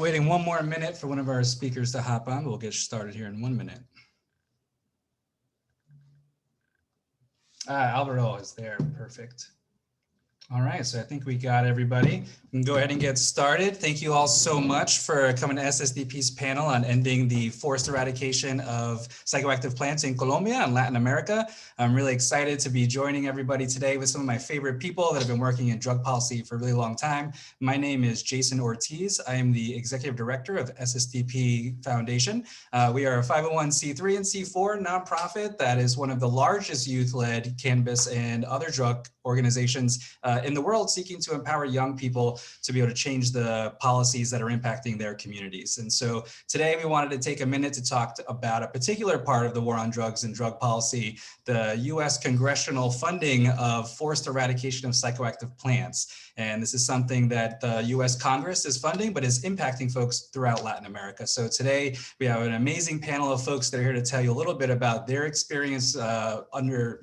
Waiting one more minute for one of our speakers to hop on. We'll get started here in 1 minute. Alvaro is there. Perfect. All right, so I think we got everybody. We can go ahead and get started. Thank you all so much for coming to Ssdp's panel on ending the forced eradication of psychoactive plants in Colombia and Latin America. I'm really excited to be joining everybody today with some of my favorite people that have been working in drug policy for a really long time. My name is Jason Ortiz. I am the Executive Director of Ssdp Foundation. We are a 501c3 and C4 nonprofit that is one of the largest youth-led cannabis and other drug organizations in the world, seeking to empower young people to be able to change the policies that are impacting their communities. And so today we wanted to take a minute to talk about a particular part of the war on drugs and drug policy, the US Congressional funding of forced eradication of psychoactive plants. And this is something that the US Congress is funding, but is impacting folks throughout Latin America. So today we have an amazing panel of folks that are here to tell you a little bit about their experience under,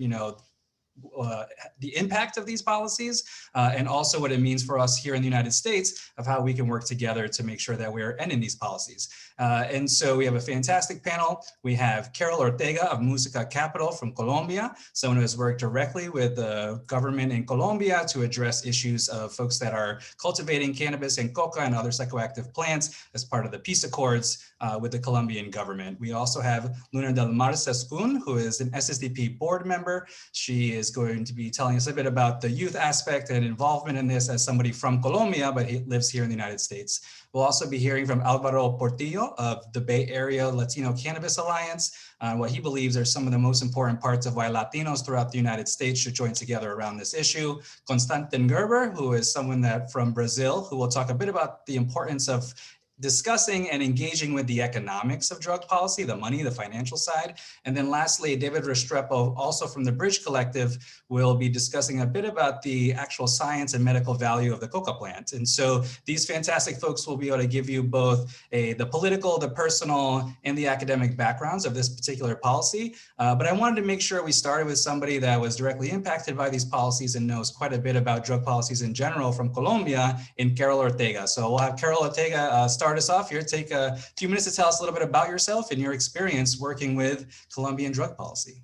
the impact of these policies and also what it means for us here in the United States of how we can work together to make sure that we're ending these policies. And so we have a fantastic panel. We have Carol Ortega of MUISCA Capital from Colombia, someone who has worked directly with the government in Colombia to address issues of folks that are cultivating cannabis and coca and other psychoactive plants as part of the peace accords with the Colombian government. We also have Luna Del Mar Sascun, who is an Ssdp board member. She is going to be telling us a bit about the youth aspect and involvement in this as somebody from Colombia, but he lives here in the United States. We'll also be hearing from Alvaro Portillo of the Bay Area Latino Cannabis Alliance, what he believes are some of the most important parts of why Latinos throughout the United States should join together around this issue. Constantine, who is someone that from Brazil, who will talk a bit about the importance of discussing and engaging with the economics of drug policy, the money, the financial side. And then lastly, David Restrepo, also from the Bridge Collective, will be discussing a bit about the actual science and medical value of the coca plant. And so these fantastic folks will be able to give you both the political, the personal, and the academic backgrounds of this particular policy. But I wanted to make sure we started with somebody that was directly impacted by these policies and knows quite a bit about drug policies in general from Colombia, in Carol Ortega. So we'll have Carol Ortega start us off here. Take a few minutes to tell us a little bit about yourself and your experience working with Colombian drug policy.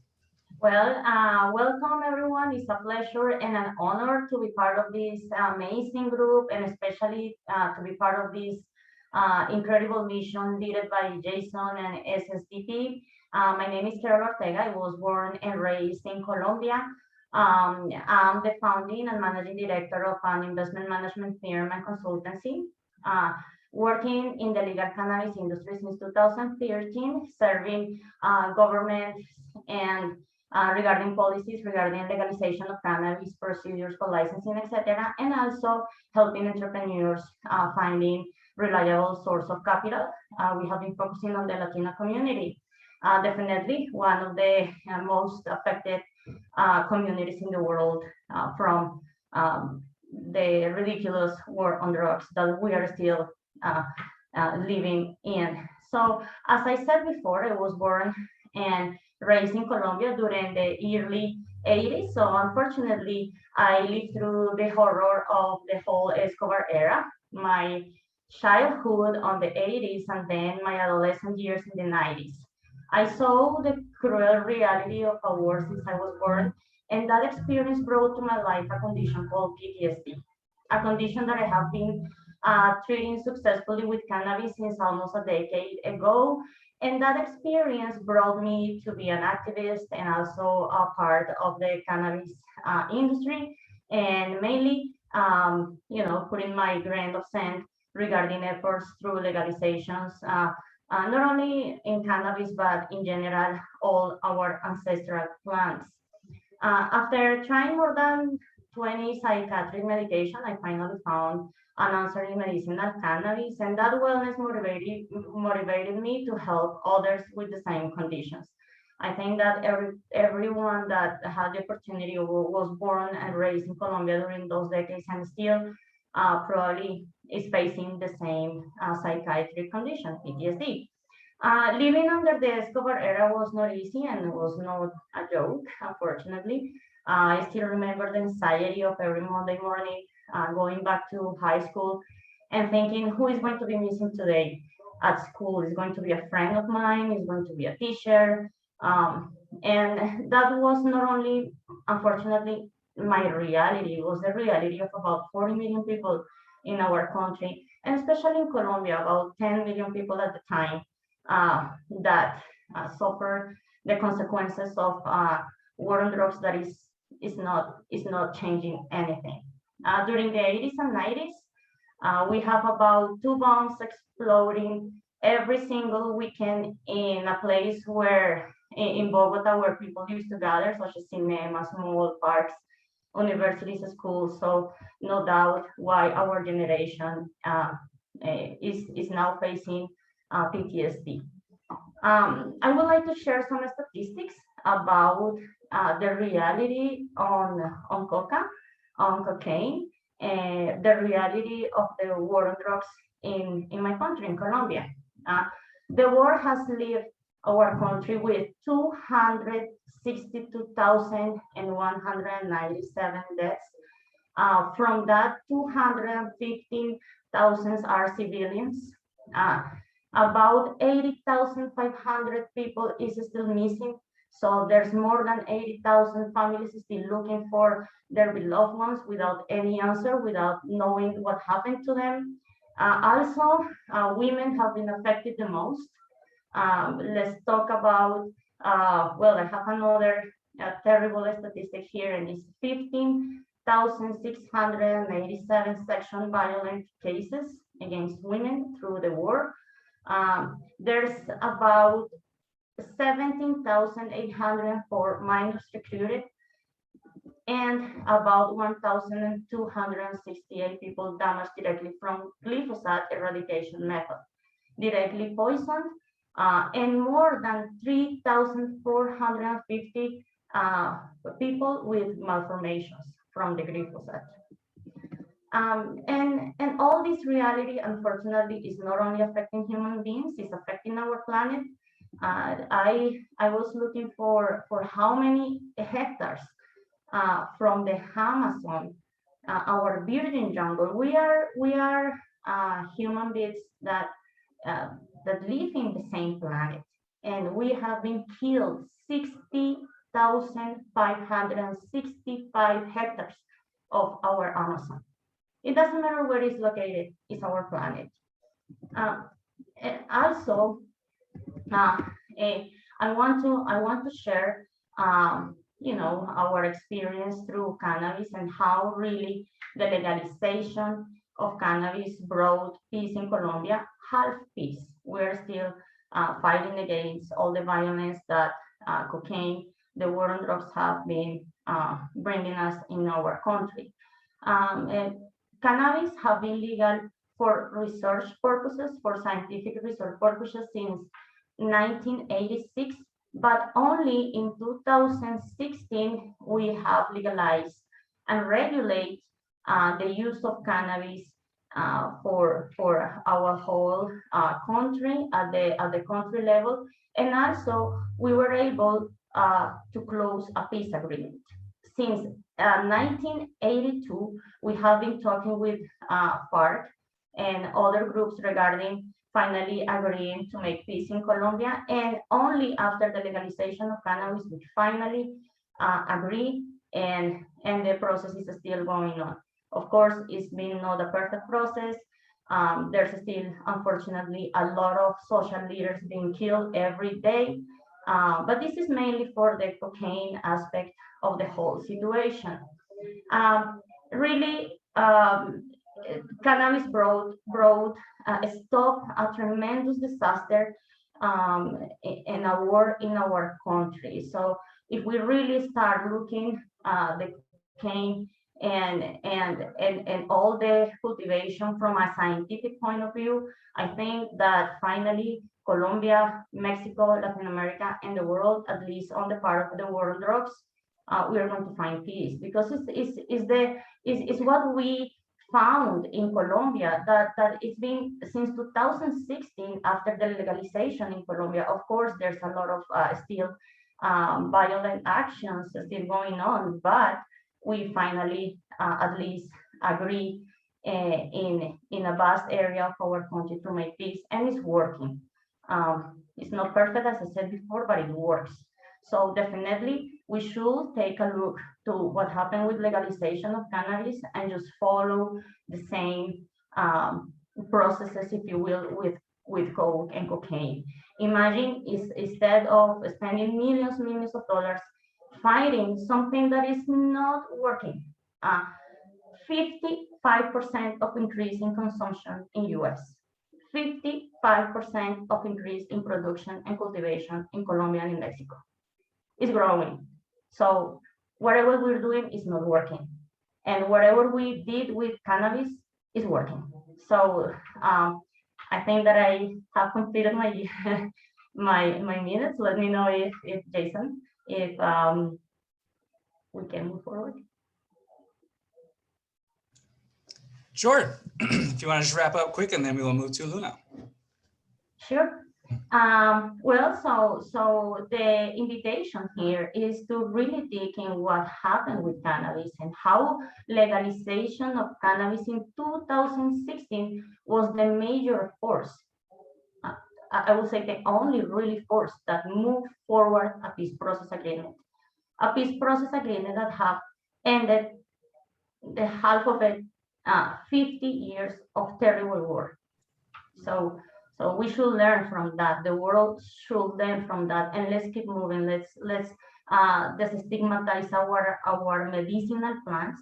Well, welcome everyone. It's a pleasure and an honor to be part of this amazing group, and especially to be part of this incredible mission led by Jason and Ssdp. My name is Carol Ortega. I was born and raised in Colombia. I'm the founding and managing director of an investment management firm and consultancy, working in the legal cannabis industry since 2013, serving governments and regarding policies regarding legalization of cannabis, procedures for licensing, etc., and also helping entrepreneurs finding reliable source of capital. We have been focusing on the Latino community. Definitely one of the most affected communities in the world from the ridiculous war on drugs that we are still living in. So as I said before, I was born and raised in Colombia during the early 80s. So unfortunately, I lived through the horror of the whole Escobar era, my childhood on the 80s, and then my adolescent years in the 90s. I saw the cruel reality of a war since I was born, and that experience brought to my life a condition called PTSD, a condition that I have been treating successfully with cannabis since almost a decade ago. And that experience brought me to be an activist and also a part of the cannabis industry, and mainly, putting my grain of sand regarding efforts through legalizations, not only in cannabis, but in general, all our ancestral plants. After trying more than 20 psychiatric medication, I finally found an answer in medicinal cannabis, and that wellness motivated me to help others with the same conditions. I think that everyone that had the opportunity was born and raised in Colombia during those decades and still probably is facing the same psychiatric condition, PTSD. Living under the Escobar era was not easy and was not a joke, unfortunately. I still remember the anxiety of every Monday morning going back to high school and thinking, who is going to be missing today at school? Is going to be a friend of mine, is going to be a teacher. And that was not only, unfortunately, my reality, it was the reality of about 40 million people in our country, and especially in Colombia, about 10 million people at the time that suffer the consequences of war on drugs that is not changing anything. During the 80s and 90s, we have about 2 bombs exploding every single weekend in a place where, in Bogota, where people used to gather, such as cinemas, mall, parks, universities, schools. So no doubt why our generation is now facing PTSD. I would like to share some statistics about the reality on coca, on cocaine, and the reality of the war on drugs in my country, in Colombia. The war has left our country with 262,197 deaths. From that, 215,000 are civilians. About 80,500 people is still missing. So there's more than 80,000 families still looking for their beloved ones without any answer, without knowing what happened to them. Also, women have been affected the most. Let's talk about, well, I have another terrible statistic here, and it's 15,687 sexual violent cases against women through the war. There's about 17,804 minors recruited, and about 1,268 people damaged directly from glyphosate eradication method, directly poisoned, and more than 3,450 people with malformations from the glyphosate. And all this reality, unfortunately, is not only affecting human beings, it's affecting our planet. I was looking for how many hectares from the Amazon, our virgin jungle. We are human beings that live in the same planet, and we have been killed 60,565 hectares of our Amazon. It doesn't matter where it's located; it's our planet. And also, I want to share, our experience through cannabis and how really the legalization of cannabis brought peace in Colombia. Half peace. We're still fighting against all the violence that cocaine, the war on drugs have been bringing us in our country. Cannabis have been legal for research purposes, for scientific research purposes since 1986, but only in 2016 we have legalized and regulate the use of cannabis for our whole country at the country level, and also we were able to close a peace agreement. Since 1982, we have been talking with FARC and other groups regarding finally agreeing to make peace in Colombia, and only after the legalization of cannabis we finally agree, and the process is still going on. Of course, it's been not a perfect process. There's still, unfortunately, a lot of social leaders being killed every day, but this is mainly for the cocaine aspect of the whole situation. Really, cannabis brought stop a tremendous disaster in a war in our country. So if we really start looking the cocaine and all the cultivation from a scientific point of view, I think that finally Colombia, Mexico, Latin America, and the world, at least on the part of the war on drugs, we are going to find peace, because it's what we found in Colombia, that it's been since 2016 after the legalization in Colombia. Of course, there's a lot of still violent actions still going on, but we finally at least agree in a vast area of our country to make this, and it's working. It's not perfect, as I said before, but it works. So definitely we should take a look to what happened with legalization of cannabis and just follow the same processes, if you will, with coke and cocaine. Imagine instead of spending millions of dollars fighting something that is not working. 55% of increase in consumption in US, 55% of increase in production and cultivation in Colombia and in Mexico. It's growing. So whatever we're doing is not working. And whatever we did with cannabis is working. So I think that I have completed my my minutes. Let me know if Jason, if we can move forward. Sure. If you want to just wrap up quick, and then we will move to Luna. Sure. Well, so the invitation here is to really dig in what happened with cannabis and how legalization of cannabis in 2016 was the major force. I would say the only really force that moved forward a peace process agreement. A peace process agreement that have ended the half of it, 50 years of terrible war. So we should learn from that. The world should learn from that, and let's keep moving. Let's de-stigmatize our medicinal plants,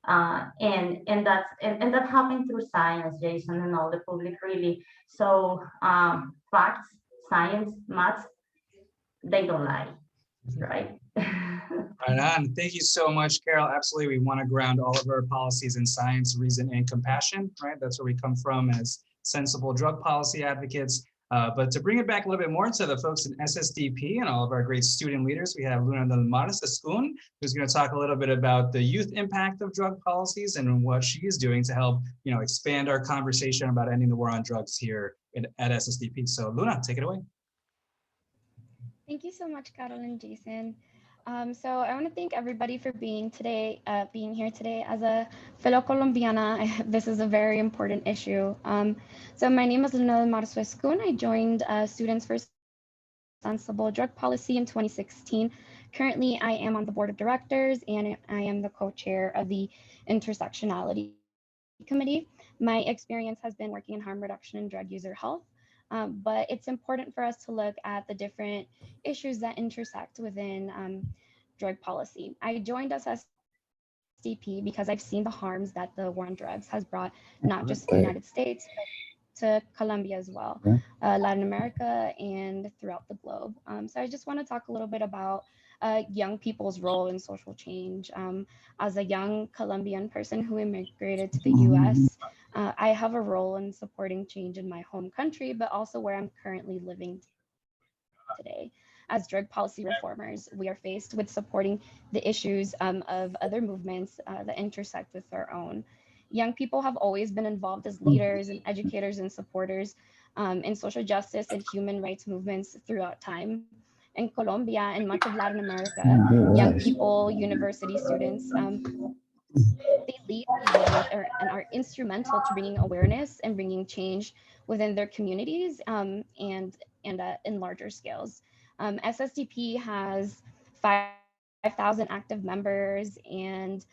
and that happened through science, Jason, and all the public really. So facts, science, maths, they don't lie, right? Right on. Thank you so much, Carol. Absolutely, we want to ground all of our policies in science, reason, and compassion, right? That's where we come from as sensible drug policy advocates. But to bring it back a little bit more to the folks in SSDP and all of our great student leaders, we have Luna del Mar Escun, who's going to talk a little bit about the youth impact of drug policies and what she is doing to help, expand our conversation about ending the war on drugs here at SSDP. So Luna, take it away. Thank you so much, Carol and Jason. So I want to thank everybody for being here today. As a fellow Colombiana, this is a very important issue. So my name is Luna del Mar Escun. I joined Students for Sensible Drug Policy in 2016. Currently, I am on the board of directors and I am the co-chair of the Intersectionality Committee. My experience has been working in harm reduction and drug user health. But it's important for us to look at the different issues that intersect within drug policy. I joined SSDP because I've seen the harms that the war on drugs has brought, not just to the United States, but to Colombia as well, Latin America, and throughout the globe. So I just want to talk a little bit about young people's role in social change. As a young Colombian person who immigrated to the US, I have a role in supporting change in my home country, but also where I'm currently living today. As drug policy reformers, we are faced with supporting the issues of other movements that intersect with our own. Young people have always been involved as leaders and educators and supporters in social justice and human rights movements throughout time. In Colombia and much of Latin America, young people, university students, they lead movements and are instrumental to bringing awareness and bringing change within their communities and in larger scales. SSDP has 5,000 active members and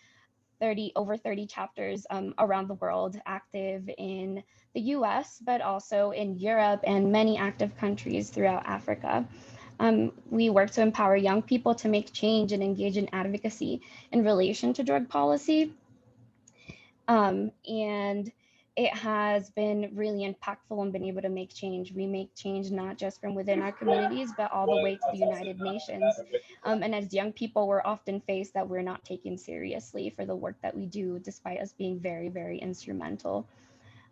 over 30 chapters around the world, active in the US, but also in Europe and many active countries throughout Africa. We work to empower young people to make change and engage in advocacy in relation to drug policy. And it has been really impactful and been able to make change. We make change not just from within our communities, but all the way to the United Nations. And as young people, we're often faced that we're not taken seriously for the work that we do, despite us being very, very instrumental.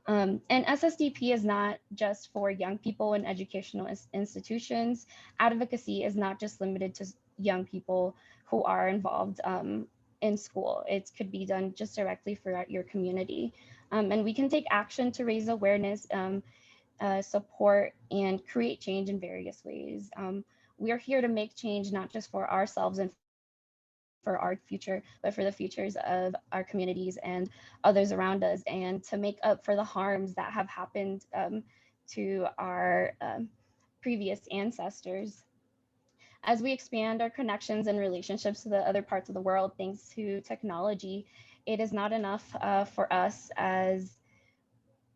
And SSDP is not just for young people in educational institutions. Advocacy is not just limited to young people who are involved in school. It could be done just directly throughout your community. And we can take action to raise awareness, support, and create change in various ways. We are here to make change, not just for ourselves and for our future, but for the futures of our communities and others around us, and to make up for the harms that have happened to our previous ancestors. As we expand our connections and relationships to the other parts of the world, thanks to technology, it is not enough for us as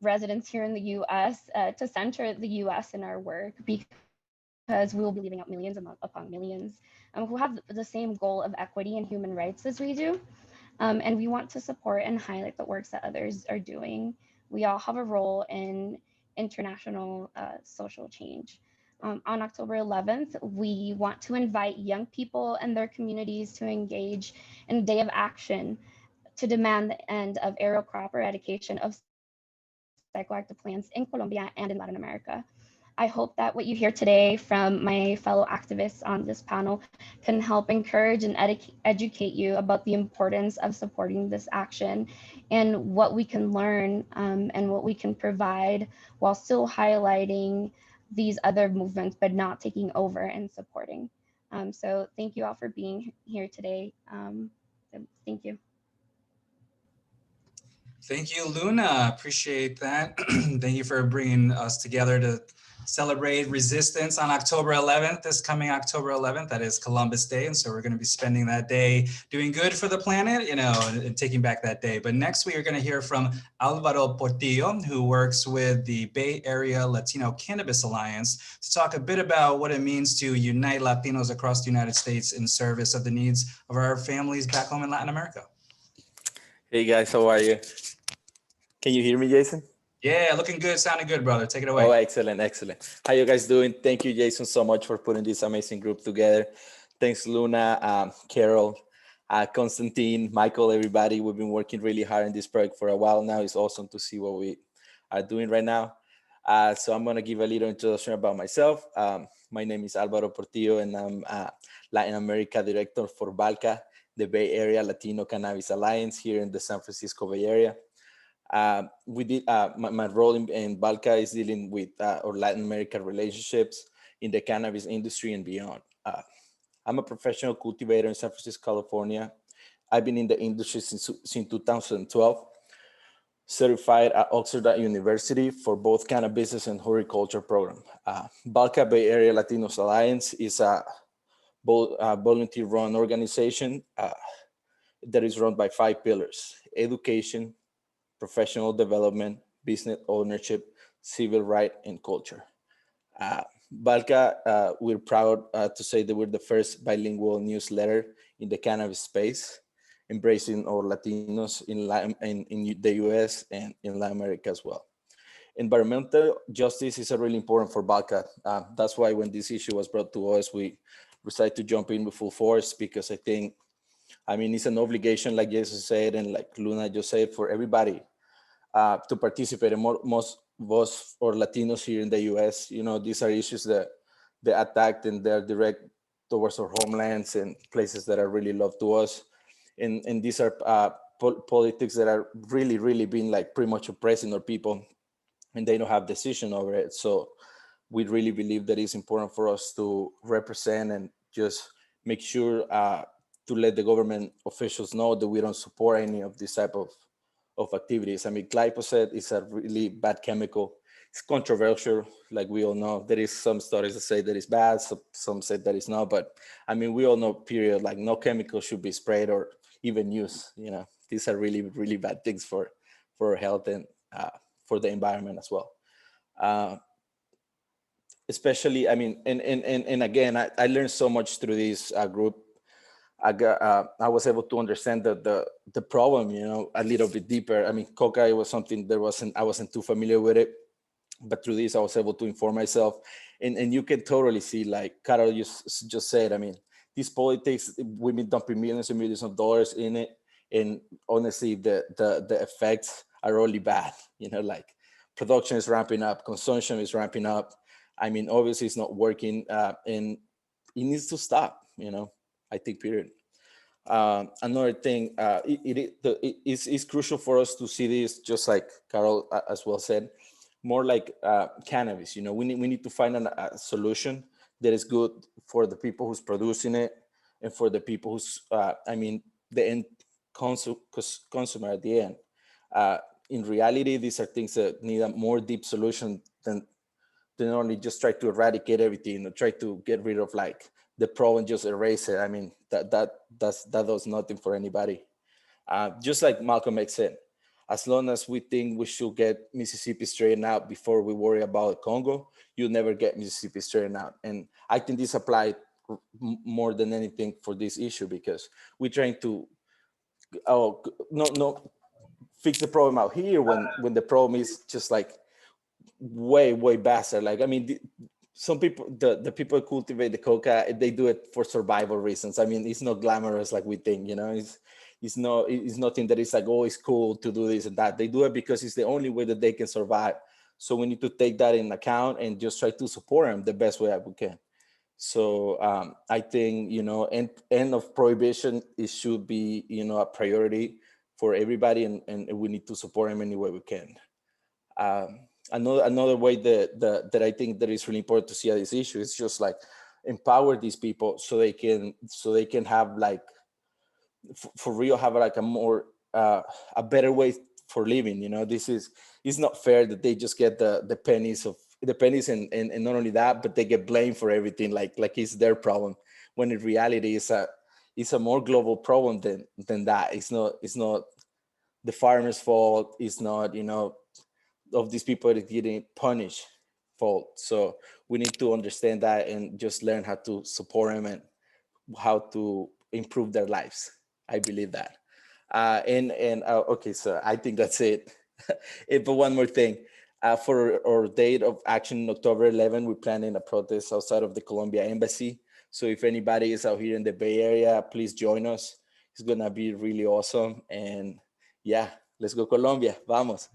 residents here in the US to center the US in our work, because we will be leaving out millions upon millions who have the same goal of equity and human rights as we do. And we want to support and highlight the works that others are doing. We all have a role in international social change. On October 11th, we want to invite young people and their communities to engage in a day of action to demand the end of aerial crop eradication of psychoactive plants in Colombia and in Latin America. I hope that what you hear today from my fellow activists on this panel can help encourage and educate you about the importance of supporting this action and what we can learn and what we can provide while still highlighting these other movements, but not taking over and supporting. So thank you all for being here today. Thank you. Thank you, Luna. Appreciate that. Thank you for bringing us together to celebrate resistance on October 11th, this coming October 11th. That is Columbus Day. And so we're going to be spending that day doing good for the planet, you know, and taking back that day. But next we are going to hear from Alvaro Portillo, who works with the Bay Area Latino Cannabis Alliance, to talk a bit about what it means to unite Latinos across the United States in service of the needs of our families back home in Latin America. Hey guys, how are you? Can you hear me, Jason? Yeah, looking good, sounding good, brother. Take it away. Oh, excellent, excellent. How you guys doing? Thank you, Jason, so much for putting this amazing group together. Thanks, Luna, Carol, Constantine, Michael, everybody. We've been working really hard on this project for a while now. It's awesome to see what we are doing right now. So I'm gonna give a little introduction about myself. My name is Alvaro Portillo, and I'm Latin America Director for BALCA, the Bay Area Latino Cannabis Alliance here in the San Francisco Bay Area. My role in BALCA is dealing with our Latin American relationships in the cannabis industry and beyond. I'm a professional cultivator in San Francisco, California. I've been in the industry since 2012, certified at Oxford University for both cannabis and horticulture program. BALCA Bay Area Latinos Alliance is a volunteer-run organization that is run by 5 pillars: education, professional development, business ownership, civil right, and culture. BALCA, we're proud to say that we're the first bilingual newsletter in the cannabis space, embracing all Latinos in the US and in Latin America as well. Environmental justice is really important for BALCA. That's why when this issue was brought to us, we decided to jump in with full force, because I mean, it's an obligation, like Jesus said, and like Luna just said, for everybody to participate. And most of us, or Latinos here in the US, you know, these are issues that they attacked and they're direct towards our homelands and places that are really loved to us. And these are politics that are really, really being like pretty much oppressing our people, and they don't have decision over it. So we really believe that it's important for us to represent and just make sure to let the government officials know that we don't support any of this type of activities. I mean, glyphosate is a really bad chemical. It's controversial, like we all know. There is some studies that say that it's bad, some say that it's not, but I mean, we all know, period, like no chemical should be sprayed or even used. You know, these are really, really bad things for our health and for the environment as well. Especially, I mean, and again, I learned so much through this group. I was able to understand the problem, you know, a little bit deeper. I mean, Coca was something that I wasn't too familiar with it, but through this I was able to inform myself, and you can totally see, like Carol just said, I mean, these politics, we've been dumping millions and millions of dollars in it, and honestly, the effects are really bad. You know, like production is ramping up, consumption is ramping up. I mean, obviously it's not working, and it needs to stop, you know, I think, period. Another thing, it's crucial for us to see this, just like Carol as well said, more like cannabis. You know, we need to find a solution that is good for the people who's producing it, and for the people who's, I mean, the end consumer at the end. In reality, these are things that need a more deep solution than only just try to eradicate everything or try to get rid of like the problem, just erase it. I mean, that does nothing for anybody. Just like Malcolm X said, as long as we think we should get Mississippi straightened out before we worry about Congo, you'll never get Mississippi straightened out. And I think this applied more than anything for this issue, because we're trying to fix the problem out here when the problem is just like way faster. Like, I mean, some people, the people who cultivate the coca, they do it for survival reasons. I mean, it's not glamorous like we think, you know. It's nothing that is like, oh, it's cool to do this and that. They do it because it's the only way that they can survive. So we need to take that in account and just try to support them the best way that we can. So I think, you know, end of prohibition, it should be, you know, a priority for everybody, and we need to support them any way we can. Another way that I think that is really important to see this issue is just like empower these people so they can have like, for real, have like a more a better way for living. You know, it's not fair that they just get the pennies and not only that, but they get blamed for everything like it's their problem, when in reality it's a more global problem than that. It's not the farmer's fault. It's not, you know, of these people that getting punished fault. So we need to understand that and just learn how to support them and how to improve their lives. I believe that. Okay, so I think that's it. But one more thing, for our date of action in October 11, we're planning a protest outside of the Colombia embassy. So if anybody is out here in the Bay Area, please join us. It's gonna be really awesome. And yeah, let's go Colombia, vamos.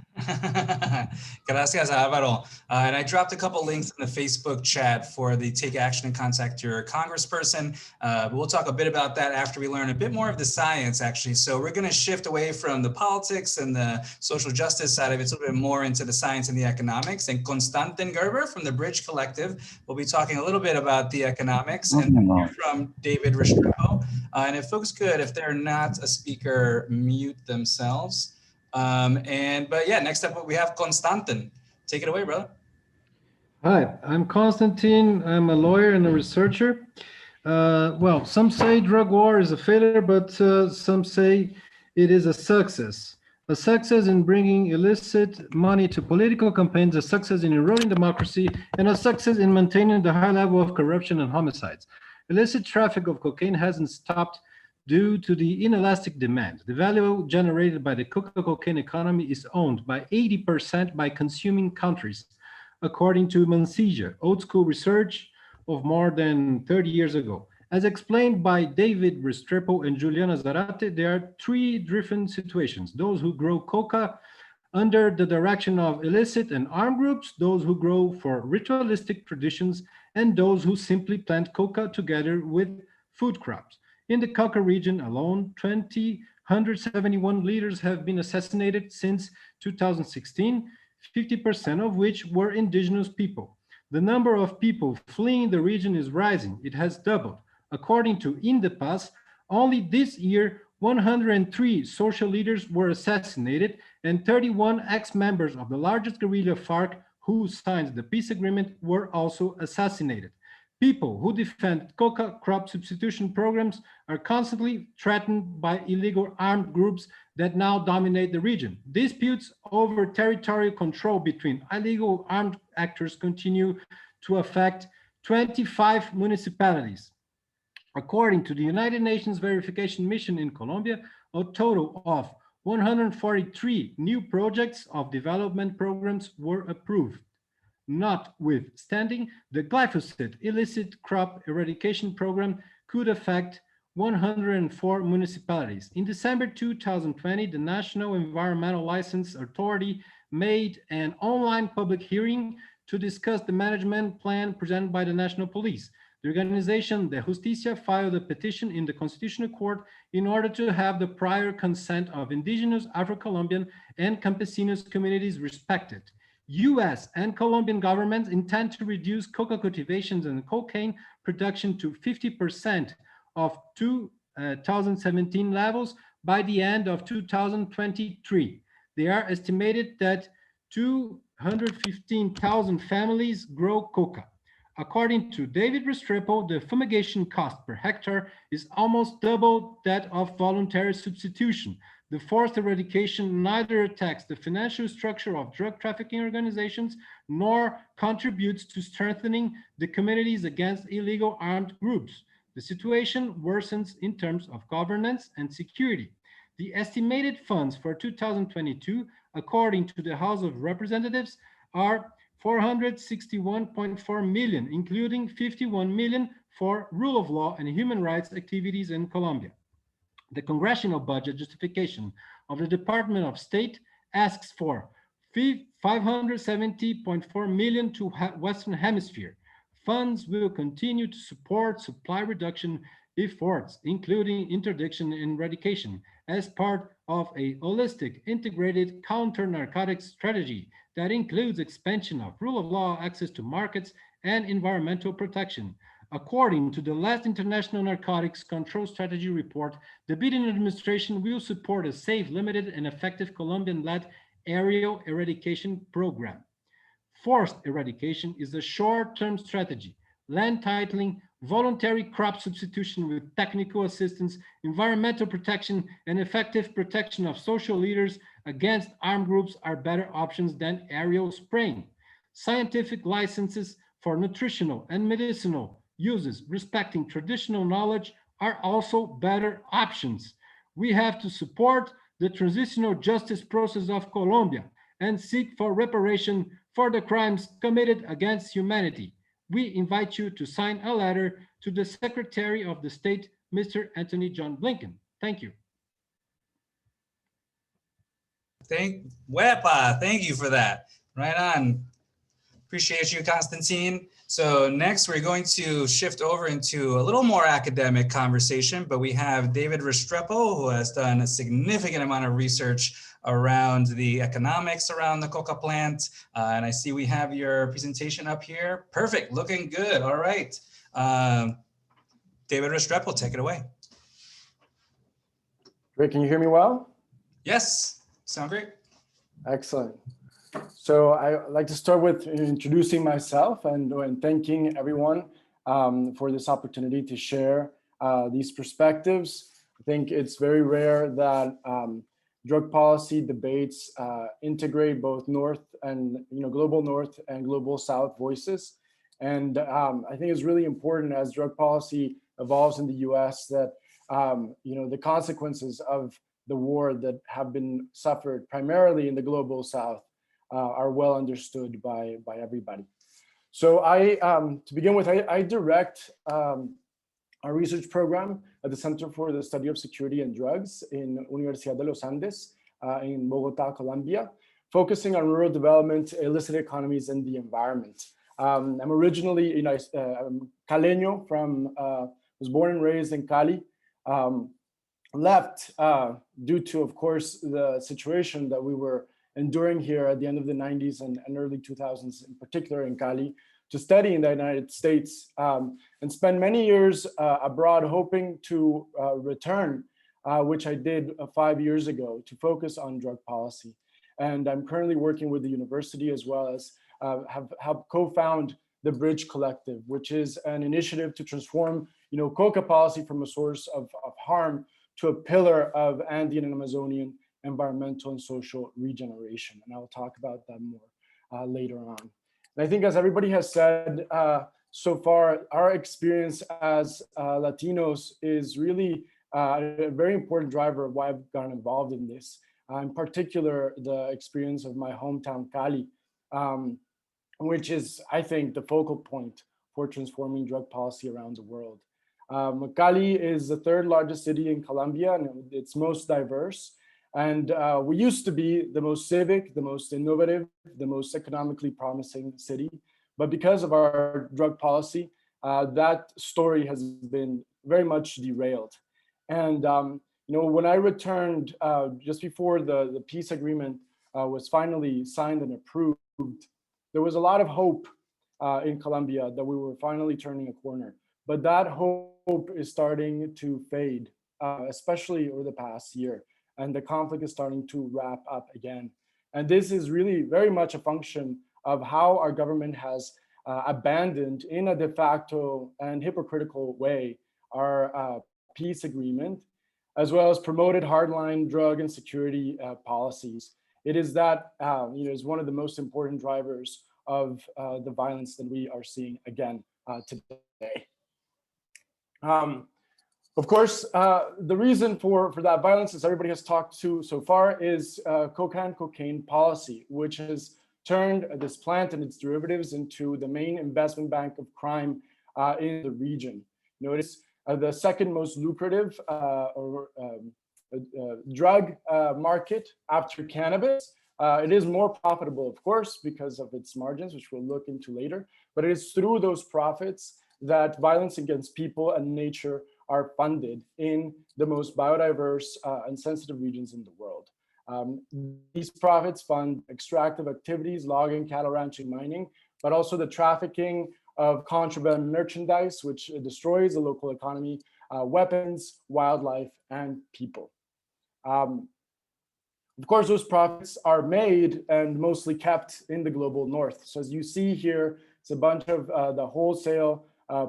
Gracias, Alvaro. And I dropped a couple links in the Facebook chat for the Take Action and Contact Your Congressperson. But we'll talk a bit about that after we learn a bit more of the science, actually. So we're going to shift away from the politics and the social justice side of it, a little bit more into the science and the economics. And Constantine Gerber from the Bridge Collective will be talking a little bit about the economics, and from David Restrepo. And if folks could, if they're not a speaker, mute themselves. But yeah, next up we have Constantine. Take it away, brother. Hi, I'm Constantine. I'm a lawyer and a researcher. Well, some say drug war is a failure, but some say it is a success. A success in bringing illicit money to political campaigns, a success in eroding democracy, and a success in maintaining the high level of corruption and homicides. Illicit traffic of cocaine hasn't stopped due to the inelastic demand. The value generated by the cocaine economy is owned by 80% by consuming countries, according to MUISCA, old school research of more than 30 years ago. As explained by David Restrepo and Juliana Zarate, there are three different situations: those who grow coca under the direction of illicit and armed groups, those who grow for ritualistic traditions, and those who simply plant coca together with food crops. In the Coca region alone, 171 leaders have been assassinated since 2016, 50% of which were indigenous people. The number of people fleeing the region is rising. It has doubled. According to INDEPAS, only this year, 103 social leaders were assassinated, and 31 ex-members of the largest guerrilla FARC who signed the peace agreement were also assassinated. People who defend coca crop substitution programs are constantly threatened by illegal armed groups that now dominate the region. Disputes over territorial control between illegal armed actors continue to affect 25 municipalities. According to the United Nations Verification Mission in Colombia, a total of 143 new projects of development programs were approved. Notwithstanding, the glyphosate illicit crop eradication program could affect 104 municipalities. In December 2020, the National Environmental License Authority made an online public hearing to discuss the management plan presented by the National Police. The organization, De Justicia, filed a petition in the Constitutional Court in order to have the prior consent of Indigenous, Afro-Colombian, and Campesinos communities respected. US and Colombian governments intend to reduce coca cultivations and cocaine production to 50% of 2017 levels by the end of 2023. They are estimated that 215,000 families grow coca. According to David Restrepo, the fumigation cost per hectare is almost double that of voluntary substitution. The forced eradication neither attacks the financial structure of drug trafficking organizations nor contributes to strengthening the communities against illegal armed groups. The situation worsens in terms of governance and security. The estimated funds for 2022, according to the House of Representatives, are 461.4 million, including 51 million for rule of law and human rights activities in Colombia. The congressional budget justification of the Department of State asks for 570.4 million to Western Hemisphere. Funds will continue to support supply reduction efforts, including interdiction and eradication, as part of a holistic, integrated counter-narcotics strategy that includes expansion of rule of law, access to markets, and environmental protection. According to the last International Narcotics Control Strategy report, the Biden administration will support a safe, limited, and effective Colombian-led aerial eradication program. Forced eradication is a short-term strategy. Land titling, voluntary crop substitution with technical assistance, environmental protection, and effective protection of social leaders against armed groups are better options than aerial spraying. Scientific licenses for nutritional and medicinal uses respecting traditional knowledge are also better options. We have to support the transitional justice process of Colombia and seek for reparation for the crimes committed against humanity. We invite you to sign a letter to the Secretary of the State, Mr. Anthony John Blinken. Thank you. Thank you for that. Right on. Appreciate you, Constantine. So next we're going to shift over into a little more academic conversation, but we have David Restrepo, who has done a significant amount of research around the economics around the coca plant. And I see we have your presentation up here. Perfect, looking good, all right. David Restrepo, take it away. Great, can you hear me well? Yes, sound great. Excellent. So I'd like to start with introducing myself and thanking everyone for this opportunity to share these perspectives. I think it's very rare that drug policy debates integrate both North and global North and global South voices. And I think it's really important as drug policy evolves in the U.S. that the consequences of the war that have been suffered primarily in the global South are well understood by everybody. So to begin with, I direct our research program at the Center for the Study of Security and Drugs in Universidad de los Andes in Bogota, Colombia, focusing on rural development, illicit economies, and the environment. I'm originally, I'm Caleño was born and raised in Cali. Left due to, of course, the situation that we were enduring here at the end of the 90s and early 2000s, in particular in Cali, to study in the United States and spend many years abroad, hoping to return, which I did 5 years ago, to focus on drug policy. And I'm currently working with the university, as well as have helped co-found the Bridge Collective, which is an initiative to transform coca policy from a source of harm to a pillar of Andean and Amazonian environmental and social regeneration. And I'll talk about that more later on. And I think, as everybody has said so far, our experience as Latinos is really a very important driver of why I've gotten involved in this. In particular, the experience of my hometown, Cali, which is, I think, the focal point for transforming drug policy around the world. Cali is the third largest city in Colombia, and it's most diverse. And we used to be the most civic, the most innovative, the most economically promising city. But because of our drug policy, that story has been very much derailed. And when I returned just before the peace agreement was finally signed and approved, there was a lot of hope in Colombia that we were finally turning a corner. but that hope is starting to fade, especially over the past year. And the conflict is starting to wrap up again. And this is really very much a function of how our government has abandoned in a de facto and hypocritical way our peace agreement, as well as promoted hardline drug and security policies. It is that is one of the most important drivers of the violence that we are seeing again today. Of course, the reason for that violence, as everybody has talked to so far, is cocaine policy, which has turned this plant and its derivatives into the main investment bank of crime in the region. Notice the second most lucrative drug market after cannabis. It is more profitable, of course, because of its margins, which we'll look into later, but it is through those profits that violence against people and nature are funded in the most biodiverse and sensitive regions in the world. These profits fund extractive activities, logging, cattle ranching, mining, but also the trafficking of contraband merchandise, which destroys the local economy, weapons, wildlife, and people. Of course, those profits are made and mostly kept in the global north. So as you see here, it's a bunch of the wholesale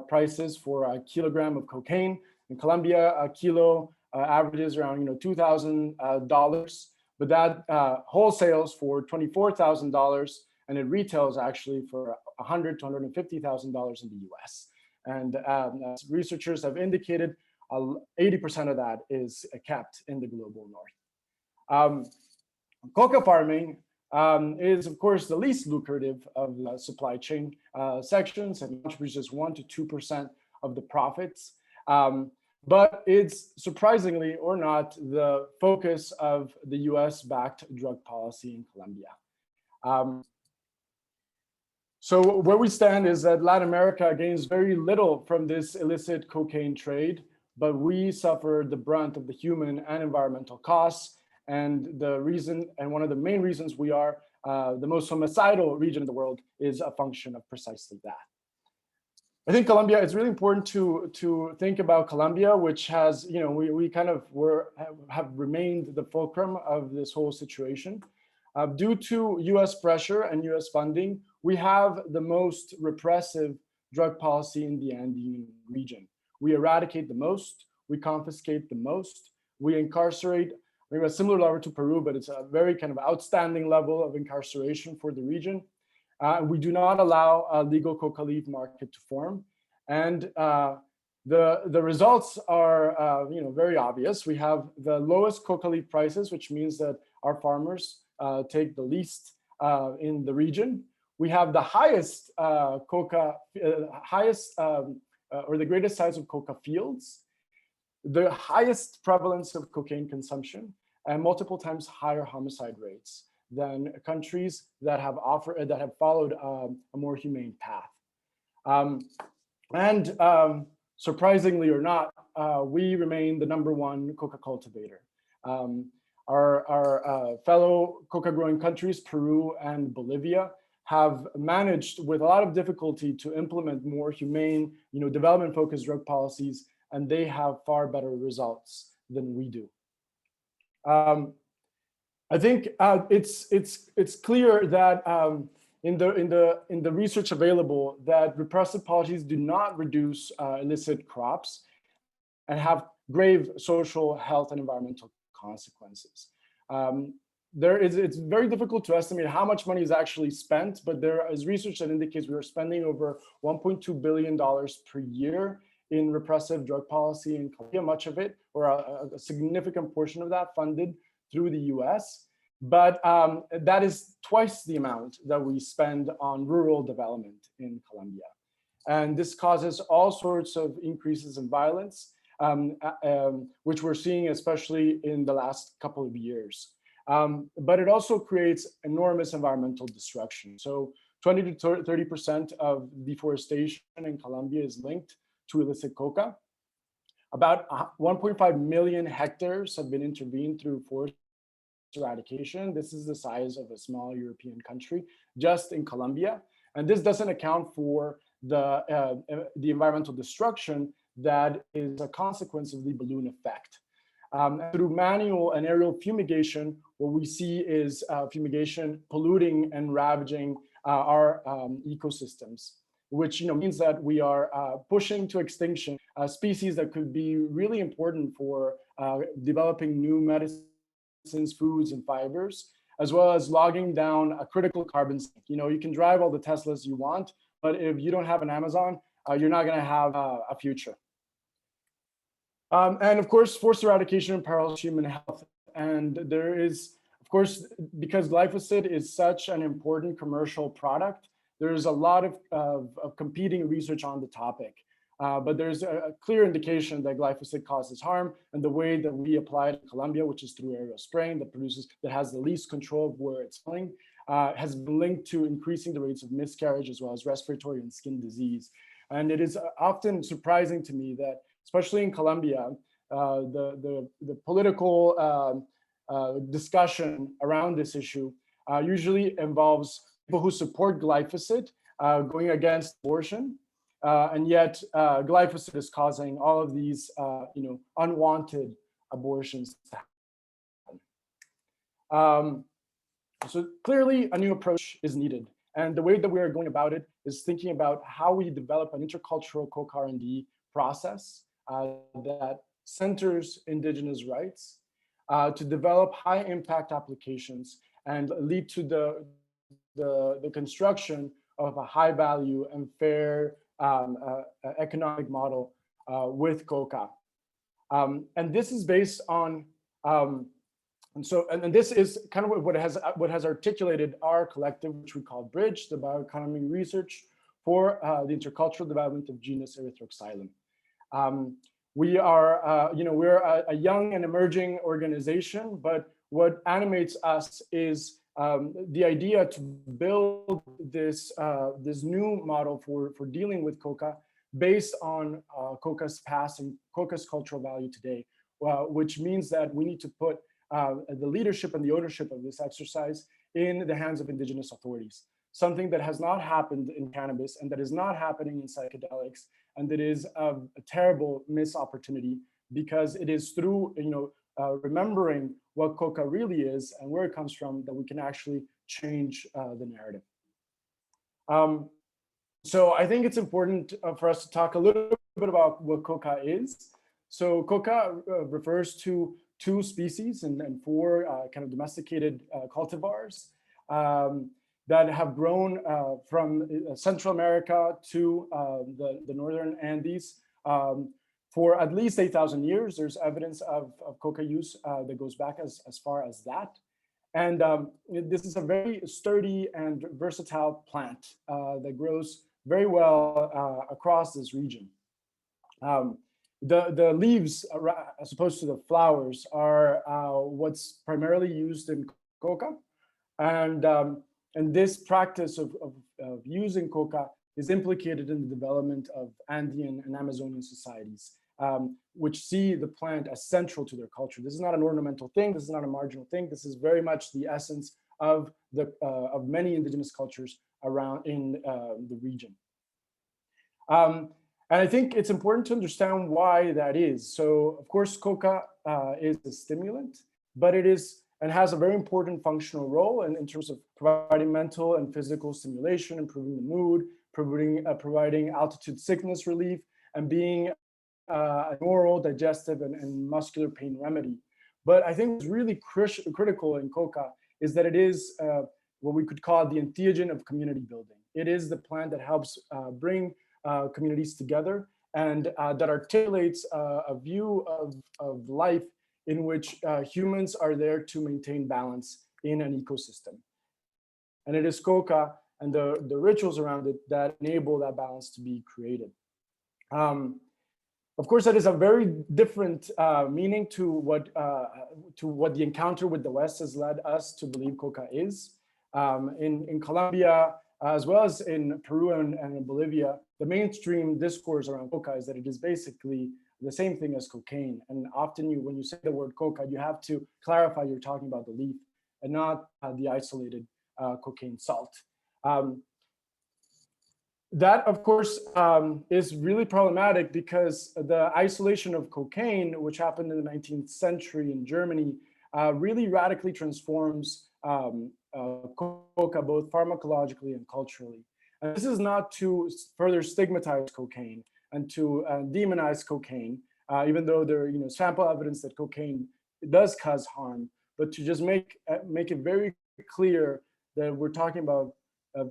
prices for a kilogram of cocaine. In Colombia, a kilo averages around $2,000, but that wholesales for $24,000, and it retails actually for $100,000 to $150,000 in the U.S. And as researchers have indicated, 80% of that is kept in the global north. Coca farming is, of course, the least lucrative of the supply chain sections and contributes just 1% to 2% of the profits. But it's surprisingly or not the focus of the US-backed drug policy in Colombia. So where we stand is that Latin America gains very little from this illicit cocaine trade, but we suffer the brunt of the human and environmental costs. And the reason, and one of the main reasons we are the most homicidal region in the world is a function of precisely that. I think Colombia, it's really important to think about Colombia, which has, we kind of have remained the fulcrum of this whole situation. Due to US pressure and US funding, we have the most repressive drug policy in the Andean region. We eradicate the most, we confiscate the most, we incarcerate, maybe a similar level to Peru, but it's a very kind of outstanding level of incarceration for the region. We do not allow a legal coca leaf market to form. And the results are very obvious. We have the lowest coca leaf prices, which means that our farmers take the least in the region. We have the highest or the greatest size of coca fields, the highest prevalence of cocaine consumption, and multiple times higher homicide rates than countries that have followed a more humane path. Surprisingly or not, we remain the #1 coca cultivator. Our fellow coca growing countries, Peru and Bolivia, have managed with a lot of difficulty to implement more humane, development focused drug policies, and they have far better results than we do. I think it's clear that in the research available that repressive policies do not reduce illicit crops and have grave social, health, and environmental consequences. It's very difficult to estimate how much money is actually spent, but there is research that indicates we are spending over $1.2 billion per year in repressive drug policy in Colombia, much of it, or a significant portion of that funded through the US. But that is twice the amount that we spend on rural development in Colombia. And this causes all sorts of increases in violence, which we're seeing especially in the last couple of years. But it also creates enormous environmental destruction. So 20 to 30% of deforestation in Colombia is linked to illicit coca. About 1.5 million hectares have been intervened through forest eradication. This is the size of a small European country, just in Colombia. And this doesn't account for the environmental destruction that is a consequence of the balloon effect. Through manual and aerial fumigation, what we see is fumigation polluting and ravaging our ecosystems, which means that we are pushing to extinction species that could be really important for developing new medicines, foods, and fibers, as well as logging down a critical carbon sink. You can drive all the Teslas you want, but if you don't have an Amazon, you're not going to have a future. And of course, forced eradication imperils human health. And there is, of course, because glyphosate is such an important commercial product, there's a lot of competing research on the topic. But there's a clear indication that glyphosate causes harm, and the way that we apply it in Colombia, which is through aerial spraying that has the least control of where it's going, has been linked to increasing the rates of miscarriage as well as respiratory and skin disease. And it is often surprising to me that, especially in Colombia, the political discussion around this issue usually involves people who support glyphosate going against abortion, and yet glyphosate is causing all of these unwanted abortions to happen. So clearly a new approach is needed. And the way that we are going about it is thinking about how we develop an intercultural Coca R&D process that centers indigenous rights to develop high impact applications and lead to the construction of a high value and fair economic model with Coca. And this is based on, and this is kind of what has articulated our collective, which we call Bridge, the bioeconomy research for the intercultural development of genus Erythroxylum. We are, we're a young and emerging organization, but what animates us is the idea to build this new model for dealing with Coca based on Coca's past and Coca's cultural value today, which means that we need to put the leadership and the ownership of this exercise in the hands of indigenous authorities, something that has not happened in cannabis and that is not happening in psychedelics, and that is a terrible missed opportunity, because it is through remembering what Coca really is and where it comes from that we can actually change the narrative. So I think it's important for us to talk a little bit about what Coca is. So Coca refers to 2 species and 4 kind of domesticated cultivars that have grown from Central America to the northern Andes for at least 8,000 years. There's evidence of Coca use that goes back as far as that. And this is a very sturdy and versatile plant that grows very well across this region. The leaves, as opposed to the flowers, are what's primarily used in Coca. And this practice of using Coca is implicated in the development of Andean and Amazonian societies, which see the plant as central to their culture. This is not an ornamental thing. This is not a marginal thing. This is very much the essence of many indigenous cultures around in the region. And I think it's important to understand why that is. So, of course, Coca is a stimulant, but it is and has a very important functional role in terms of providing mental and physical stimulation, improving the mood, providing altitude sickness relief, and being an oral, digestive, and muscular pain remedy. But I think what's really critical in Coca is that it is what we could call the entheogen of community building. It is the plant that helps bring communities together and that articulates a view of life in which humans are there to maintain balance in an ecosystem. And it is Coca and the rituals around it that enable that balance to be created. Of course, that is a very different meaning to what the encounter with the West has led us to believe Coca is. In Colombia, as well as in Peru and in Bolivia, the mainstream discourse around Coca is that it is basically the same thing as cocaine. And often when you say the word Coca, you have to clarify you're talking about the leaf and not the isolated cocaine salt. That, of course, is really problematic because the isolation of cocaine, which happened in the 19th century in Germany, really radically transforms coca both pharmacologically and culturally. And this is not to further stigmatize cocaine and to demonize cocaine, even though there is sample evidence that cocaine does cause harm, but to just make it very clear that we're talking about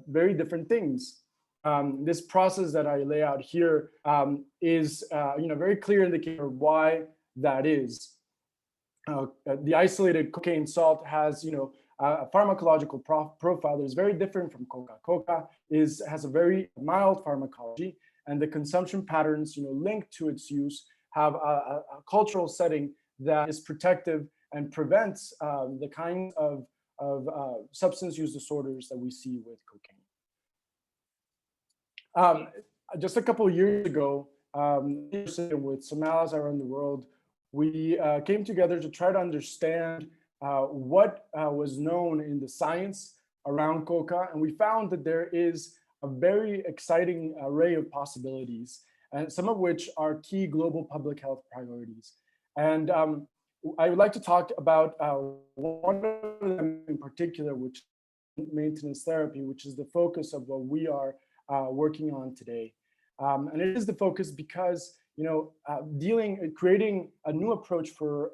very different things. This process that I lay out here is very clear indicator of why that is. The isolated cocaine salt has a pharmacological profile that is very different from coca. Coca has a very mild pharmacology, and the consumption patterns linked to its use have a cultural setting that is protective and prevents the kinds of substance use disorders that we see with cocaine. Just a couple of years ago, with some allies around the world, we came together to try to understand what was known in the science around coca, and we found that there is a very exciting array of possibilities, and some of which are key global public health priorities. And I would like to talk about one of them in particular, which is maintenance therapy, which is the focus of what we are working on today. And it is the focus because creating a new approach for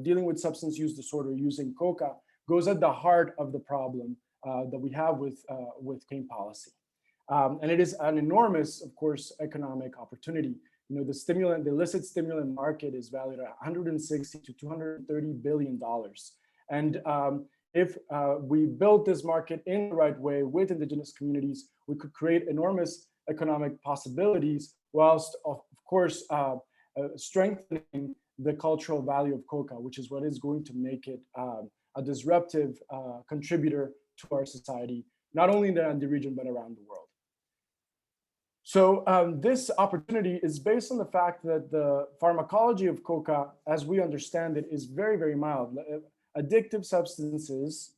dealing with substance use disorder using coca goes at the heart of the problem that we have with cane policy. And it is an enormous, of course, economic opportunity. The illicit stimulant market is valued at $160 to $230 billion. And if we build this market in the right way with indigenous communities, we could create enormous economic possibilities, whilst of course strengthening the cultural value of coca, which is what is going to make it a disruptive contributor to our society, not only in the region, but around the world. So this opportunity is based on the fact that the pharmacology of coca, as we understand it, is very, very mild. Addictive substances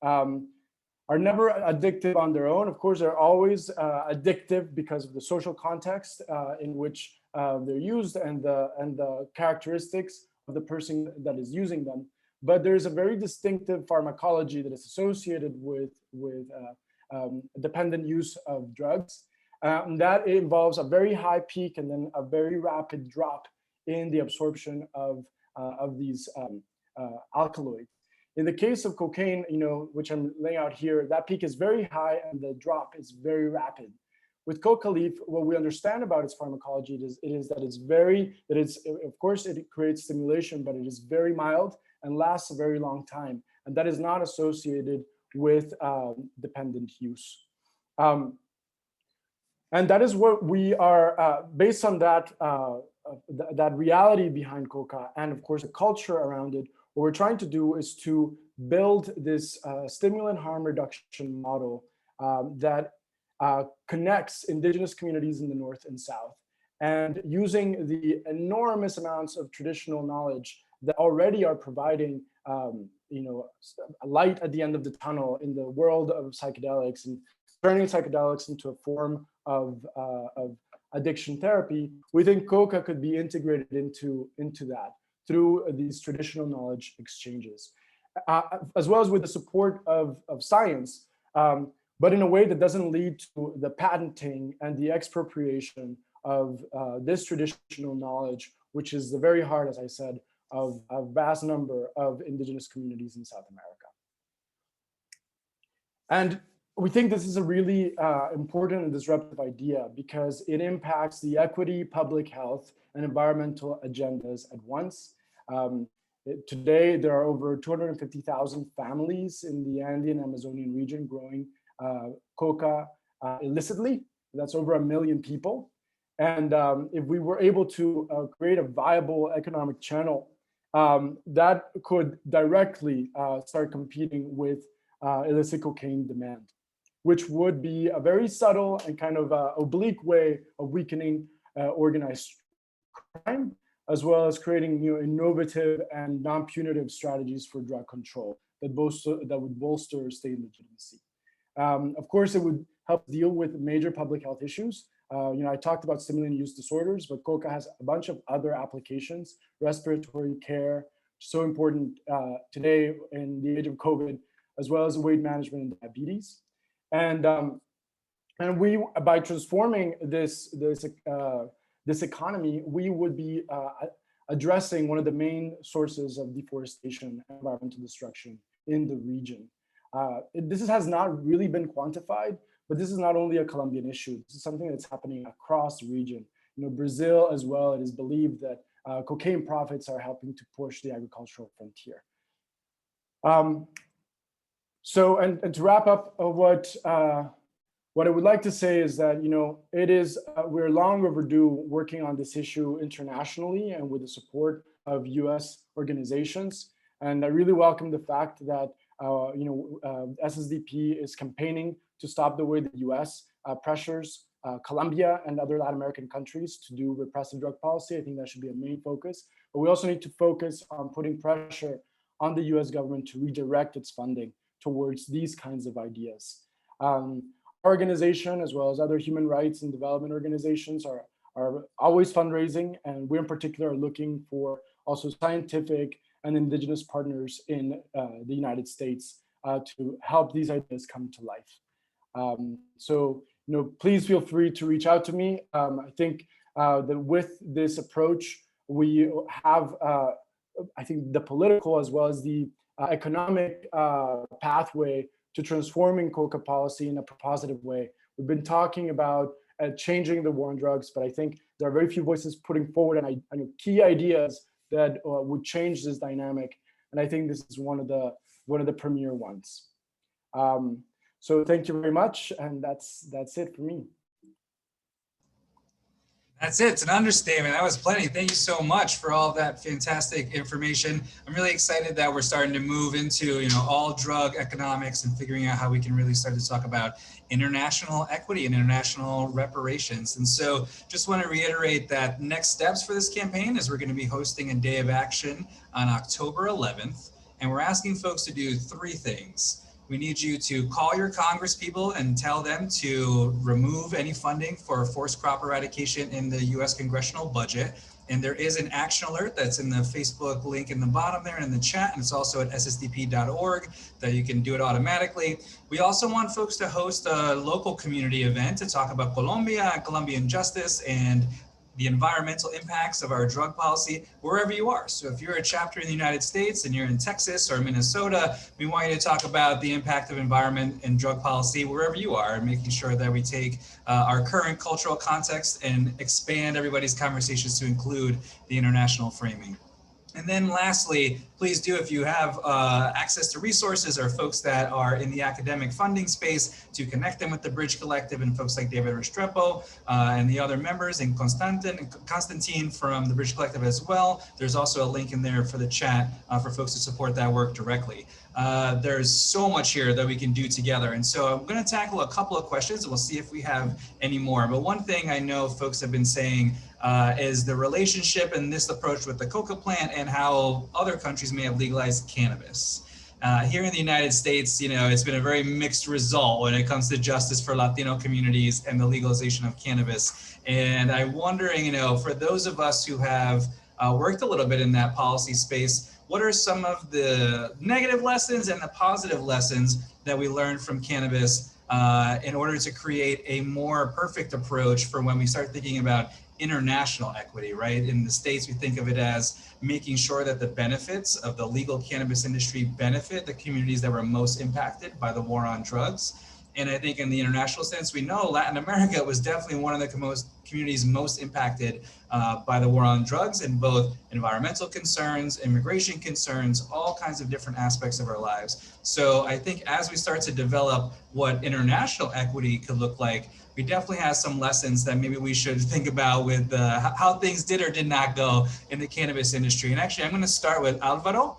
are never addictive on their own. Of course, they're always addictive because of the social context in which they're used and the characteristics of the person that is using them. But there's a very distinctive pharmacology that is associated with dependent use of drugs. That involves a very high peak and then a very rapid drop in the absorption of these alkaloids. In the case of cocaine, which I'm laying out here, that peak is very high and the drop is very rapid. With coca leaf, what we understand about its pharmacology is that of course it creates stimulation, but it is very mild and lasts a very long time. And that is not associated with dependent use. And that is what we are, based on that reality behind coca and of course the culture around it, what we're trying to do is to build this stimulant harm reduction model that connects indigenous communities in the North and South, and using the enormous amounts of traditional knowledge that already are providing a light at the end of the tunnel in the world of psychedelics and turning psychedelics into a form of addiction therapy. We think coca could be integrated into that through these traditional knowledge exchanges, as well as with the support of science, but in a way that doesn't lead to the patenting and the expropriation of this traditional knowledge, which is the very heart, as I said, of a vast number of indigenous communities in South America. And we think this is a really important and disruptive idea because it impacts the equity, public health, and environmental agendas at once. Today, there are over 250,000 families in the Andean Amazonian region growing coca illicitly. That's over 1 million people. And if we were able to create a viable economic channel that could directly start competing with illicit cocaine demand, which would be a very subtle and kind of oblique way of weakening organized crime, as well as creating new innovative and non-punitive strategies for drug control that would bolster state legitimacy. Of course, it would helps deal with major public health issues. I talked about stimulant use disorders, but coca has a bunch of other applications, respiratory care, so important today in the age of COVID, as well as weight management and diabetes. And we, by transforming this economy, we would be addressing one of the main sources of deforestation and environmental destruction in the region. This has not really been quantified, but this is not only a Colombian issue. This is something that's happening across the region. Brazil as well, it is believed that cocaine profits are helping to push the agricultural frontier. So, and to wrap up what I would like to say is that, we're long overdue working on this issue internationally and with the support of US organizations. And I really welcome the fact that, Ssdp is campaigning to stop the way the US pressures Colombia and other Latin American countries to do repressive drug policy. I think that should be a main focus. But we also need to focus on putting pressure on the US government to redirect its funding towards these kinds of ideas. Our organization, as well as other human rights and development organizations, are always fundraising, and we in particular are looking for also scientific and indigenous partners in the United States to help these ideas come to life. So, please feel free to reach out to me. I think that with this approach, we have, I think, the political as well as the economic pathway to transforming coca policy in a positive way. We've been talking about changing the war on drugs, but I think there are very few voices putting forward and key ideas that would change this dynamic. And I think this is one of the premier ones. So thank you very much, and that's it for me. That's it. It's an understatement. That was plenty. Thank you so much for all that fantastic information. I'm really excited that we're starting to move into, all drug economics and figuring out how we can really start to talk about international equity and international reparations. And so just want to reiterate that next steps for this campaign is we're going to be hosting a day of action on October 11th. And we're asking folks to do 3 things. We need you to call your congresspeople and tell them to remove any funding for forced crop eradication in the US congressional budget. And there is an action alert that's in the Facebook link in the bottom there and in the chat, and it's also at ssdp.org that you can do it automatically. We also want folks to host a local community event to talk about Colombia and Colombian justice and the environmental impacts of our drug policy wherever you are. So if you're a chapter in the United States and you're in Texas or Minnesota, we want you to talk about the impact of environment and drug policy wherever you are, and making sure that we take our current cultural context and expand everybody's conversations to include the international framing. And then lastly, please do, if you have access to resources or folks that are in the academic funding space, to connect them with the Bridge Collective and folks like David Restrepo and the other members, and Constantine from the Bridge Collective as well. There's also a link in there for the chat for folks to support that work directly. There's so much here that we can do together. And so I'm going to tackle a couple of questions and we'll see if we have any more. But one thing I know folks have been saying is the relationship and this approach with the coca plant and how other countries may have legalized cannabis. Here in the United States, it's been a very mixed result when it comes to justice for Latino communities and the legalization of cannabis. And I'm wondering, for those of us who have worked a little bit in that policy space, what are some of the negative lessons and the positive lessons that we learned from cannabis in order to create a more perfect approach for when we start thinking about international equity, right? In the States, we think of it as making sure that the benefits of the legal cannabis industry benefit the communities that were most impacted by the war on drugs. And I think in the international sense, we know Latin America was definitely one of the communities most impacted by the war on drugs in both environmental concerns, immigration concerns, all kinds of different aspects of our lives. So I think as we start to develop what international equity could look like, we definitely have some lessons that maybe we should think about with how things did or did not go in the cannabis industry. And actually, I'm going to start with Alvaro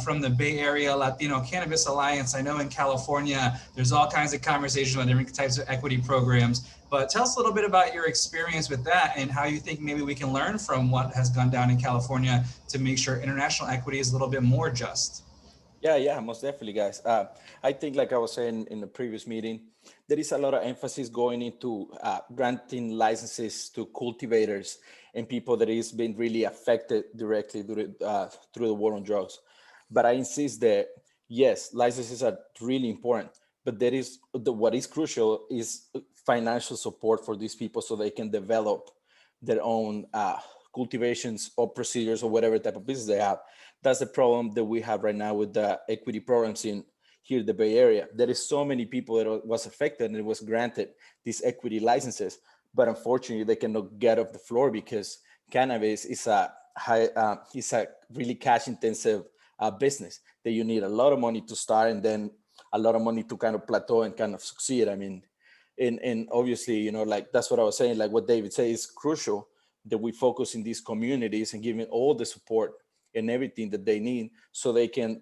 from the Bay Area Latino Cannabis Alliance. I know in California, there's all kinds of conversations on different types of equity programs, but tell us a little bit about your experience with that and how you think maybe we can learn from what has gone down in California to make sure international equity is a little bit more just. Yeah, most definitely, guys. I think, like I was saying in the previous meeting, there is a lot of emphasis going into granting licenses to cultivators and people that is being really affected directly through the war on drugs. But I insist that yes, licenses are really important, but there is what is crucial is financial support for these people so they can develop their own cultivations or procedures or whatever type of business they have. That's the problem that we have right now with the equity programs in here in the Bay Area. There is so many people that was affected and it was granted these equity licenses, but unfortunately they cannot get off the floor because cannabis is a really cash intensive business that you need a lot of money to start and then a lot of money to kind of plateau and kind of succeed. I mean, and obviously, you know, like that's what I was saying, like what David said is crucial that we focus in these communities and giving all the support and everything that they need so they can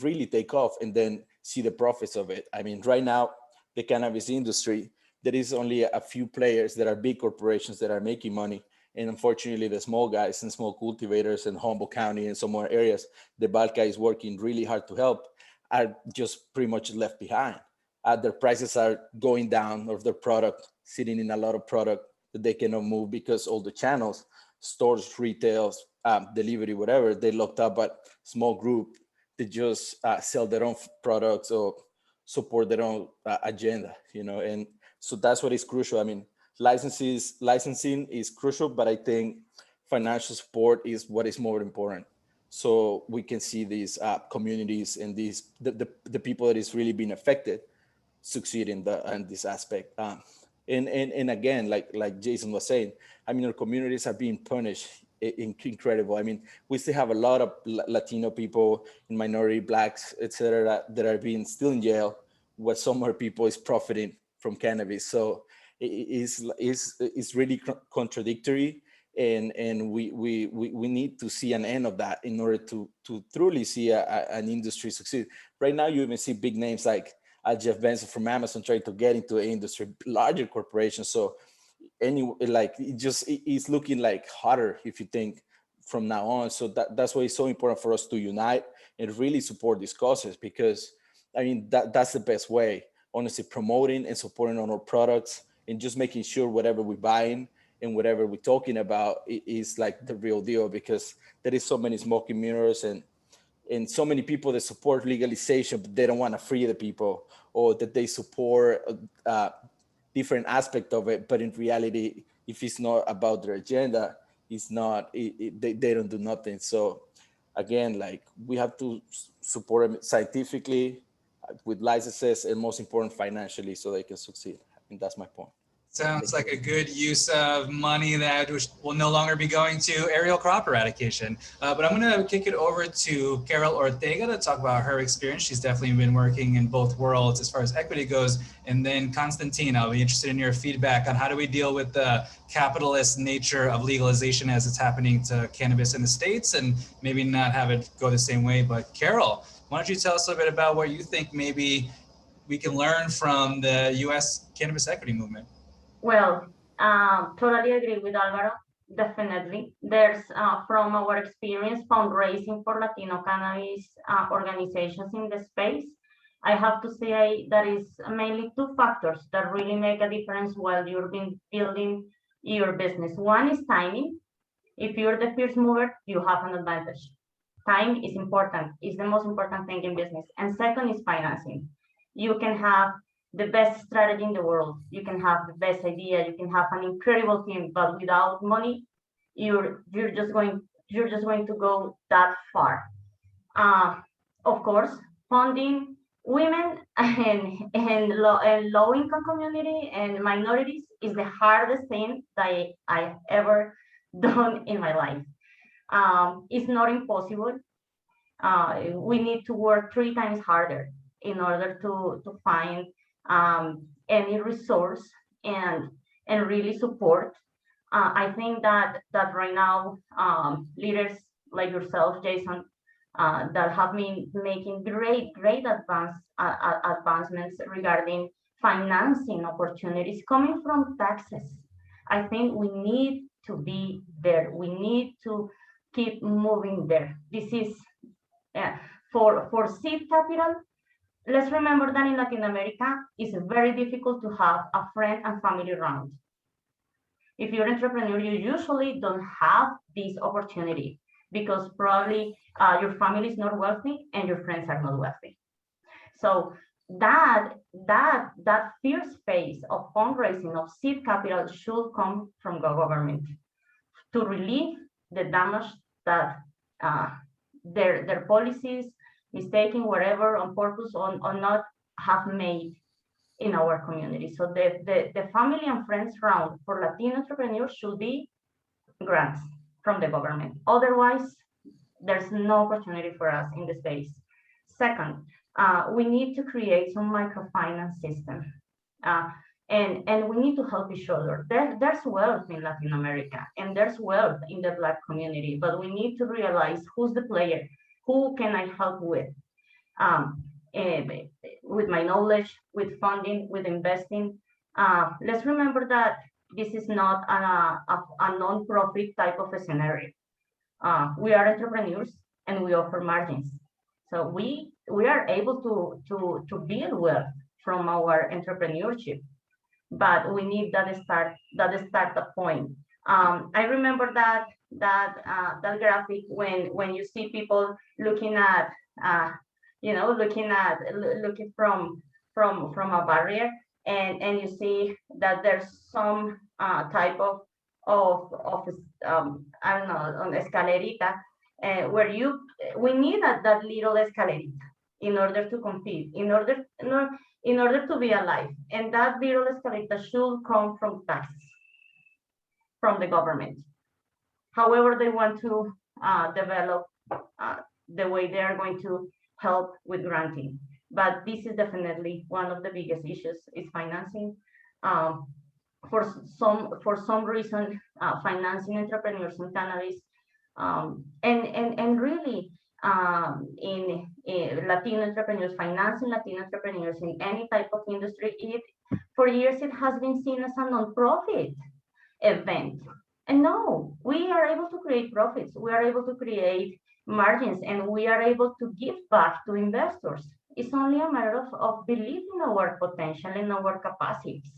really take off and then see the profits of it. I mean, right now, the cannabis industry, there is only a few players that are big corporations that are making money. And unfortunately, the small guys and small cultivators in Humboldt County and some more areas, the BALCA is working really hard to help, are just pretty much left behind. Their prices are going down of their product, sitting in a lot of product that they cannot move because all the channels, stores, retails, delivery, whatever, they locked up at small group that just sell their own products or support their own agenda, you know, and so that's what is crucial. I mean, licensing is crucial, but I think financial support is what is more important. So we can see these communities and the people that is really being affected succeed in this aspect. And again, like Jason was saying, I mean, our communities are being punished incredible. I mean, we still have a lot of Latino people and minority blacks, etc., that are being still in jail, where some more people is profiting from cannabis. So it's really contradictory, and we need to see an end of that in order to truly see an industry succeed. Right now, you even see big names like Jeff Bezos from Amazon trying to get into the industry, larger corporations. So it's looking like harder if you think from now on. So that's why it's so important for us to unite and really support these causes, because I mean that's the best way, honestly, promoting and supporting on our products and just making sure whatever we're buying and whatever we're talking about is like the real deal, because there is so many smoking mirrors and so many people that support legalization, but they don't want to free the people, or that they support different aspect of it. But in reality, if it's not about their agenda, it's not, they don't do nothing. So again, like we have to support them scientifically with licenses and most important financially so they can succeed. And that's my point. Sounds like a good use of money that will no longer be going to aerial crop eradication. But I'm going to kick it over to Carol Ortega to talk about her experience. She's definitely been working in both worlds as far as equity goes. And then Constantine, I'll be interested in your feedback on how do we deal with the capitalist nature of legalization as it's happening to cannabis in the States, and maybe not have it go the same way. But Carol, why don't you tell us a little bit about what you think maybe we can learn from the US cannabis equity movement? Well, totally agree with Alvaro. Definitely. There's, from our experience, fundraising for Latino cannabis organizations in the space. I have to say that is mainly two factors that really make a difference while you're building your business. One is timing. If you're the first mover, you have an advantage. Time is important. It's the most important thing in business. And second is financing. You can have the best strategy in the world. You can have the best idea. You can have an incredible team, but without money, you're just going to go that far. Of course, funding women and low income community and minorities is the hardest thing that I've ever done in my life. It's not impossible. We need to work 3 times harder in order to find any resource and really support. I think that right now leaders like yourself, Jason, that have been making great advancements regarding financing opportunities coming from taxes. I think we need to be there. We need to keep moving there. This is For seed capital, let's remember that in Latin America, it's very difficult to have a friend and family round. If you're an entrepreneur, you usually don't have this opportunity because probably your family is not wealthy and your friends are not wealthy. So that first phase of fundraising of seed capital should come from the government to relieve the damage that their policies, mistaking whatever on purpose or not, have made in our community. So the family and friends round for Latino entrepreneurs should be grants from the government. Otherwise, there's no opportunity for us in the space. Second, we need to create some microfinance system. And we need to help each other. There's wealth in Latin America and there's wealth in the Black community, but we need to realize who's the player, who can I help with my knowledge, with funding, with investing. Let's remember that this is not a non-profit type of a scenario. We are entrepreneurs and we offer margins. So we are able to build wealth from our entrepreneurship, but we need that startup point. I remember that graphic when you see people looking at looking from a barrier, and you see that there's some type of I don't know, on escalerita, where we need that little escalerita in order to compete, in order to be alive, and that little escalerita should come from taxes from the government. However they want to develop the way they are going to help with granting. But this is definitely one of the biggest issues, is financing. For some reason, financing entrepreneurs in cannabis, and really in Latino entrepreneurs, financing Latino entrepreneurs in any type of industry, for years it has been seen as a non-profit event. And no, we are able to create profits, we are able to create margins, and we are able to give back to investors. It's only a matter of believing our potential and our capacities.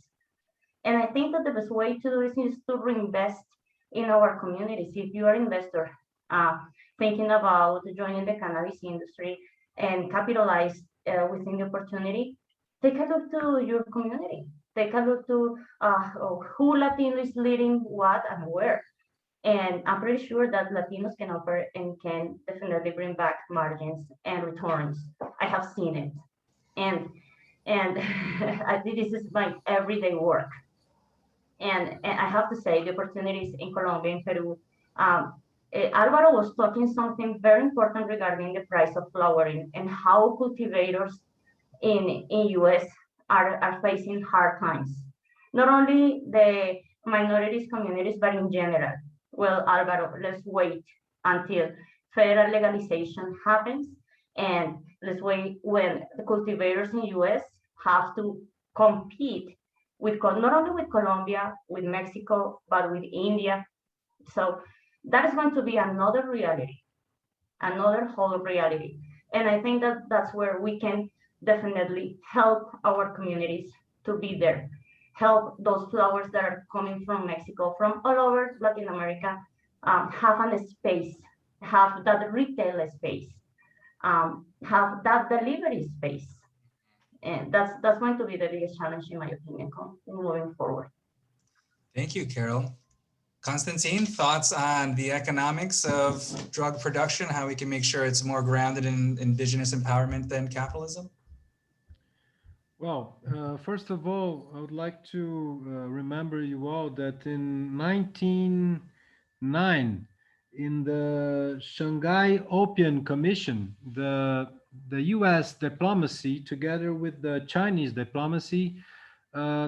And I think that the best way to do this is to reinvest in our communities. If you are an investor thinking about joining the cannabis industry and capitalize within the opportunity, take a look to your community. Take a look to who Latino is leading what and where. And I'm pretty sure that Latinos can offer and can definitely bring back margins and returns. I have seen it. And I think this is my everyday work. And I have to say, the opportunities in Colombia and Peru, Alvaro was talking something very important regarding the price of flowering and how cultivators in US are facing hard times. Not only the minorities communities, but in general. Well, Alvaro, let's wait until federal legalization happens, and let's wait when the cultivators in US have to compete with not only with Colombia, with Mexico, but with India. So that is going to be another reality, another whole reality. And I think that that's where we can definitely help our communities to be there, help those flowers that are coming from Mexico, from all over Latin America, have a space, have that retail space, have that delivery space. And that's going to be the biggest challenge, in my opinion, moving forward. Thank you, Carol. Constantine, thoughts on the economics of drug production, how we can make sure it's more grounded in indigenous empowerment than capitalism? Well, first of all, I would like to remember you all that in 1909, in the Shanghai Opium Commission, the US diplomacy, together with the Chinese diplomacy,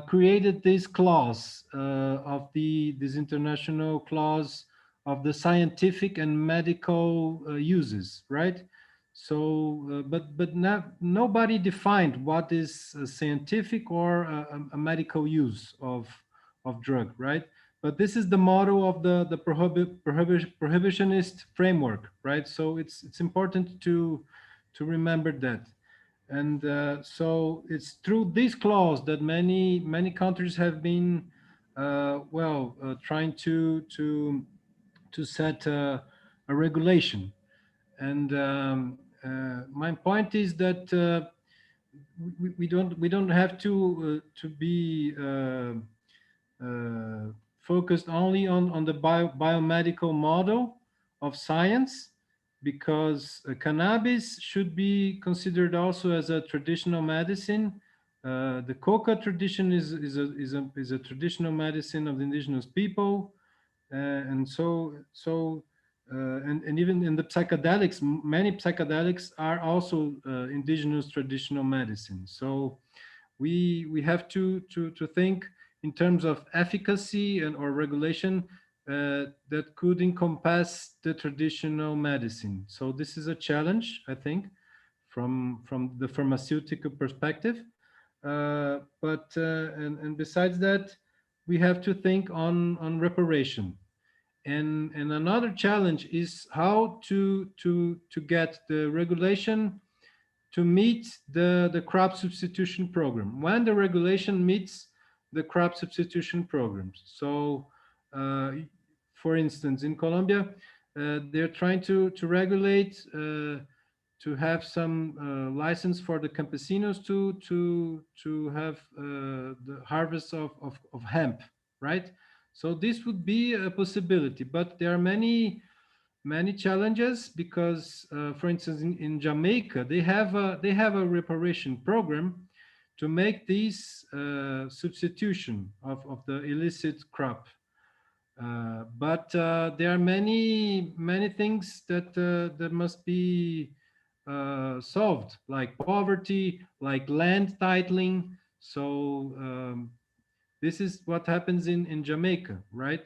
created this clause this international clause of the scientific and medical uses, right? So, but nobody defined what is a scientific or a medical use of drug, right? But this is the model of the prohibitionist framework, right? So it's important to to remember that. And so it's through this clause that many countries have been trying to set a regulation. And my point is that we don't have to be focused only on the biomedical model of science, because cannabis should be considered also as a traditional medicine. The Coca tradition is a traditional medicine of the indigenous people, and and even in the psychedelics, many psychedelics are also indigenous traditional medicine. So we have to think in terms of efficacy and or regulation that could encompass the traditional medicine. So this is a challenge, I think, from the pharmaceutical perspective. And besides that, we have to think on reparation. And another challenge is how to get the regulation to meet the crop substitution program, when the regulation meets the crop substitution programs. So for instance, in Colombia, they're trying to regulate to have some license for the campesinos to have the harvest of hemp, right? So this would be a possibility, but there are many challenges because, for instance, in Jamaica, they have a reparation program to make this substitution of the illicit crop. But there are many things that must be solved, like poverty, like land titling. So this is what happens in Jamaica, right?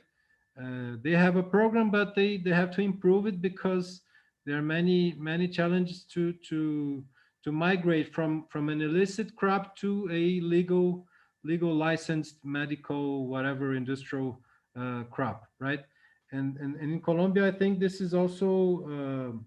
They have a program, but they have to improve it because there are many challenges to migrate from an illicit crop to a legal licensed medical whatever industrial crop, right? And in Colombia, I think this is also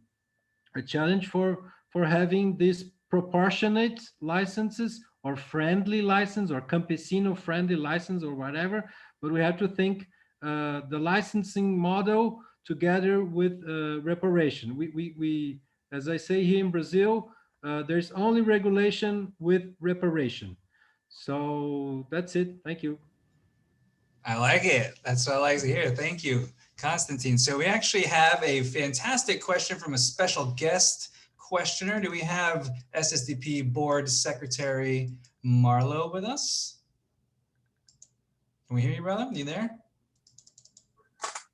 a challenge for having these proportionate licenses or friendly license or campesino friendly license or whatever, but we have to think the licensing model together with reparation. We as I say here in Brazil, there's only regulation with reparation. So that's it. Thank you. I like it. That's what I like to hear. Thank you, Constantine. So we actually have a fantastic question from a special guest questioner. Do we have SSDP Board Secretary Marlo with us? Can we hear you, brother? You there?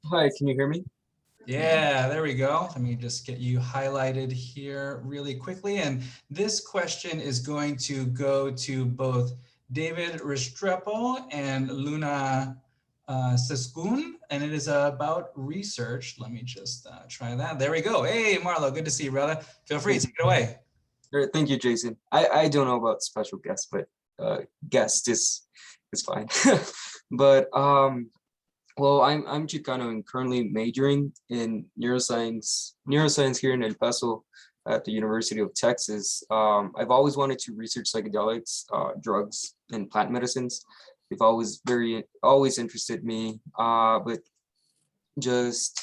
Hi, can you hear me? Yeah, there we go. Let me just get you highlighted here really quickly. And this question is going to go to both David Restrepo and Luna Seskun, and it is about research. Let me just try that. There we go. Hey, Marlo, good to see you, brother. Feel free, take it away. Thank you, Jason. I don't know about special guest, but guest is fine. But well, I'm Chicano and currently majoring in neuroscience here in El Paso at the University of Texas. I've always wanted to research psychedelics, drugs, and plant medicines. They've always interested me, but just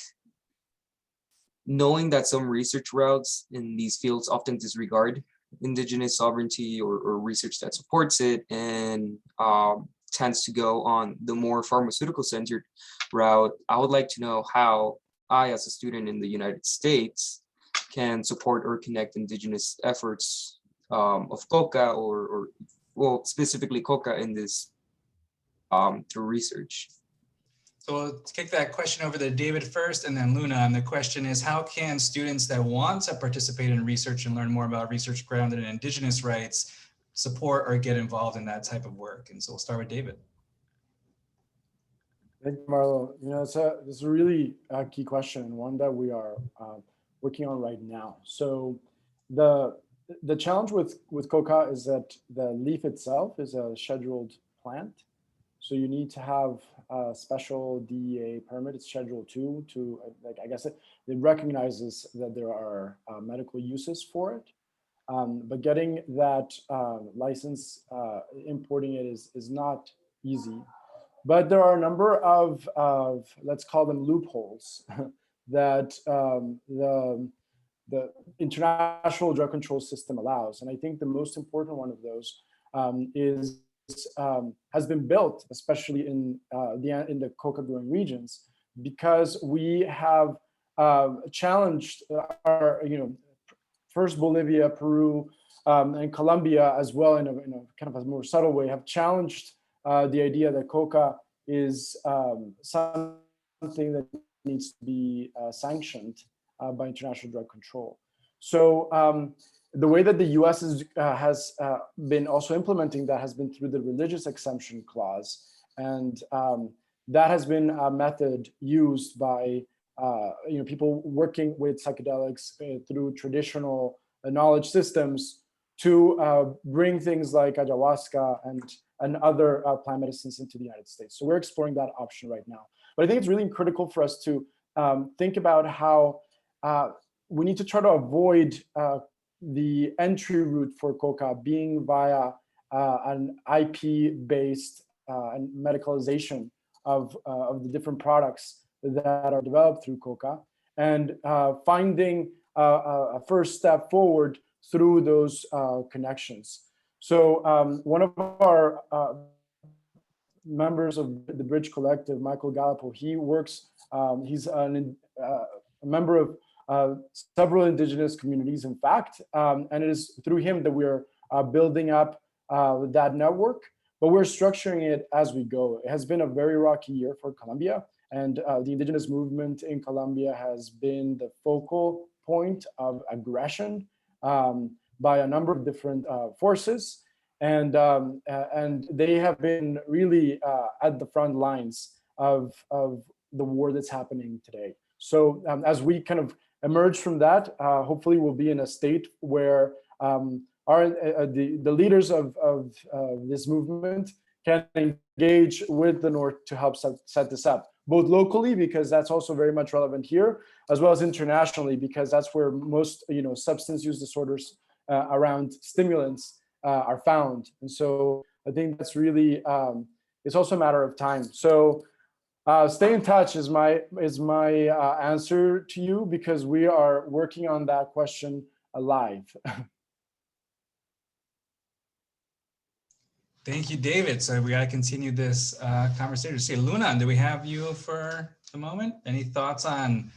knowing that some research routes in these fields often disregard indigenous sovereignty or research that supports it, and tends to go on the more pharmaceutical centered route. I would like to know how I, as a student in the United States, can support or connect indigenous efforts of Coca or well, specifically Coca in this through research. So we'll kick that question over to David first and then Luna. And the question is, how can students that want to participate in research and learn more about research grounded in indigenous rights support or get involved in that type of work? And so we'll start with David. Thank you, Marlo. You know, it's a really key question, and one that we are working on right now. So the challenge with coca is that the leaf itself is a scheduled plant. So you need to have a special DEA permit. It's Schedule 2 to, like, I guess it recognizes that there are medical uses for it. But getting that license, importing it is not easy. But there are a number of let's call them loopholes that the international drug control system allows. And I think the most important one of those has been built, especially in the coca growing regions, because we have challenged our, first Bolivia, Peru, and Colombia as well in a kind of a more subtle way, have challenged the idea that coca is something that needs to be sanctioned by international drug control. So the way that the US has been also implementing that has been through the religious exemption clause. And that has been a method used by people working with psychedelics through traditional knowledge systems to bring things like ayahuasca and other plant medicines into the United States. So we're exploring that option right now. But I think it's really critical for us to think about how we need to try to avoid the entry route for coca being via an IP-based and medicalization of the different products that are developed through coca, and finding a first step forward through those connections. So one of our members of the Bridge Collective, Michael Gallipo, he works, he's a member of several indigenous communities, in fact, and it is through him that we're building up that network, but we're structuring it as we go. It has been a very rocky year for Colombia, and the indigenous movement in Colombia has been the focal point of aggression by a number of different forces, and they have been really at the front lines of the war that's happening today. So as we kind of emerge from that, hopefully we'll be in a state where the leaders of this movement can engage with the North to help set this up, both locally, because that's also very much relevant here, as well as internationally, because that's where most substance use disorders around stimulants are found. And so I think that's really, it's also a matter of time. So stay in touch is my answer to you, because we are working on that question live. Thank you, David. So we got to continue this conversation. Say, Luna, do we have you for the moment? Any thoughts on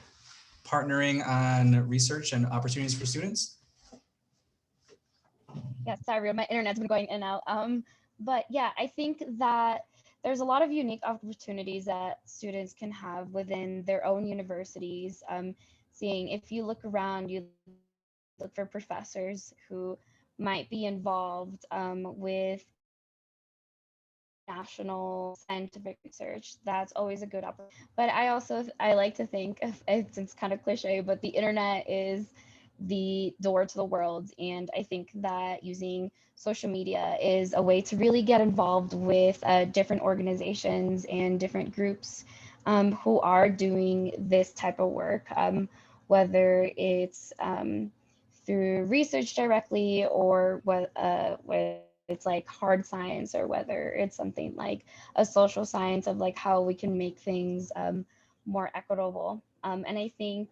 partnering on research and opportunities for students? Yes, sorry, my internet's been going in and out. But yeah, I think that there's a lot of unique opportunities that students can have within their own universities. Seeing if you look around, you look for professors who might be involved with national scientific research. That's always a good opportunity. But I like to think, it's kind of cliche, but the internet is the door to the world. And I think that using social media is a way to really get involved with different organizations and different groups who are doing this type of work, whether it's through research directly, or whether it's like hard science, or whether it's something like a social science of like how we can make things more equitable. And I think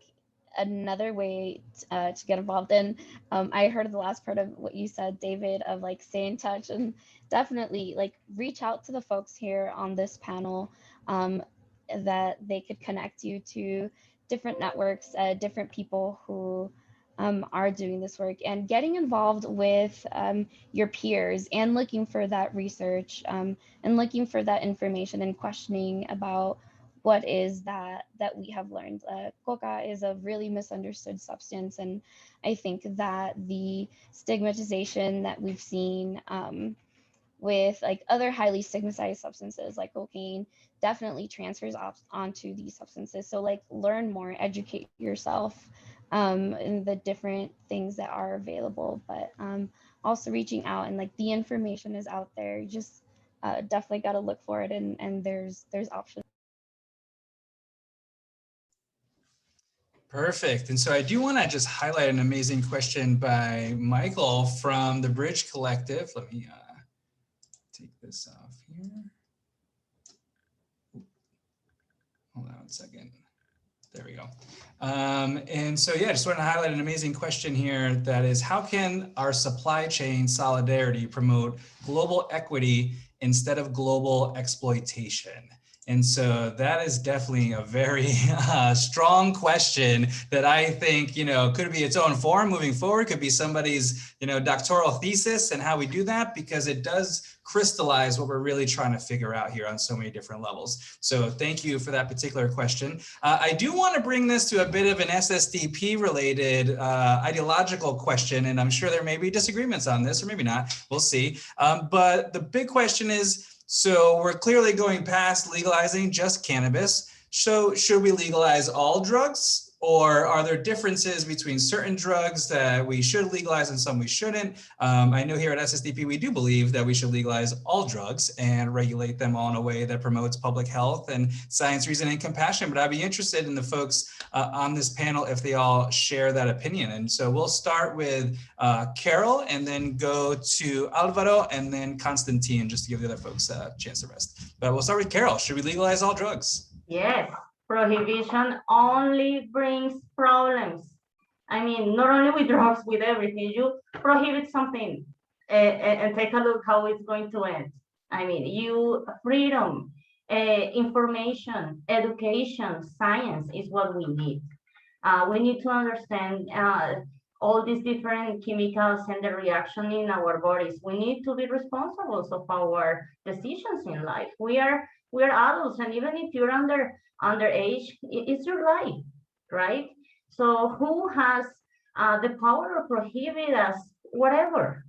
another way to get involved in, I heard the last part of what you said, David, of like stay in touch, and definitely like reach out to the folks here on this panel, that they could connect you to different networks, different people who are doing this work, and getting involved with your peers, and looking for that research, and looking for that information, and questioning about what is that we have learned. Coca is a really misunderstood substance, and I think that the stigmatization that we've seen with like other highly stigmatized substances like cocaine definitely transfers onto these substances. So like learn more, educate yourself in the different things that are available, but also reaching out, and like the information is out there. You just definitely got to look for it, and there's options. Perfect. And so I do want to just highlight an amazing question by Michael from the Bridge Collective. Let me take this off here. Hold on 1 second. There we go. And so, yeah, just want to highlight an amazing question here that is, how can our supply chain solidarity promote global equity instead of global exploitation? And so that is definitely a very strong question that I think, you know, could be its own form moving forward, could be somebody's, you know, doctoral thesis and how we do that, because it does crystallize what we're really trying to figure out here on so many different levels. So thank you for that particular question. I do want to bring this to a bit of an SSDP related ideological question, and I'm sure there may be disagreements on this, or maybe not, we'll see. But the big question is, so we're clearly going past legalizing just cannabis. So should we legalize all drugs, or are there differences between certain drugs that we should legalize and some we shouldn't? I know here at SSDP, we do believe that we should legalize all drugs and regulate them all in a way that promotes public health and science, reason, and compassion. But I'd be interested in the folks on this panel if they all share that opinion. And so we'll start with Carol, and then go to Alvaro, and then Constantine, just to give the other folks a chance to rest. But we'll start with Carol. Should we legalize all drugs? Yes, prohibition only brings problems. I mean, not only with drugs, with everything. You prohibit something and take a look how it's going to end. I mean, freedom, information, education, science is what we need. We need to understand all these different chemicals and the reaction in our bodies. We need to be responsible of our decisions in life. We're adults, and even if you're underage, it's your life, right? So who has the power to prohibit us? Whatever.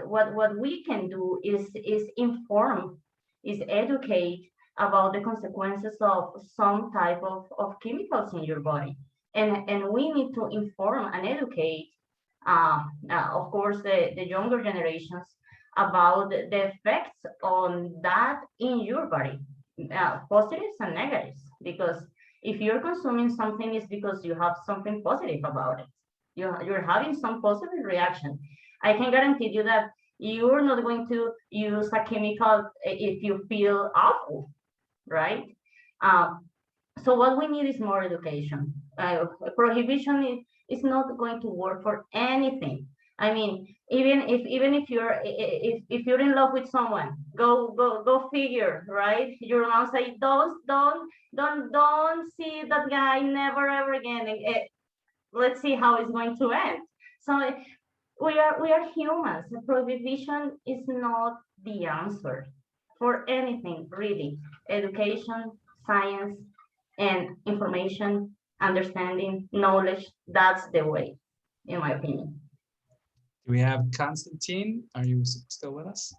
What we can do is inform, is educate about the consequences of some type of chemicals in your body, and we need to inform and educate, of course, the younger generations about the effects on that in your body, positives and negatives, because if you're consuming something, it's because you have something positive about it. You're having some positive reaction. I can guarantee you that you're not going to use a chemical if you feel awful, right? So what we need is more education. Prohibition is not going to work for anything. I mean, even if you're in love with someone, go figure, right? Your mom say, don't see that guy never ever again. Let's see how it's going to end. So we are humans. Prohibition is not the answer for anything, really. Education, science, and information, understanding, knowledge, that's the way, in my opinion. Do we have Constantine? Are you still with us?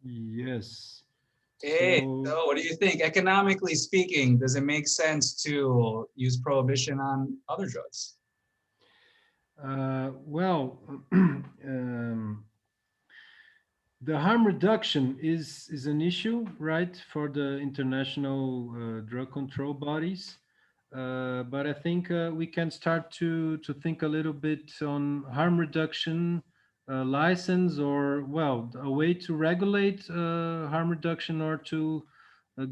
Yes. Hey, So- so what do you think? Economically speaking, does it make sense to use prohibition on other drugs? Well, the harm reduction is an issue, right, for the international drug control bodies. But I think we can start to think a little bit on harm reduction license, or, well, a way to regulate harm reduction, or to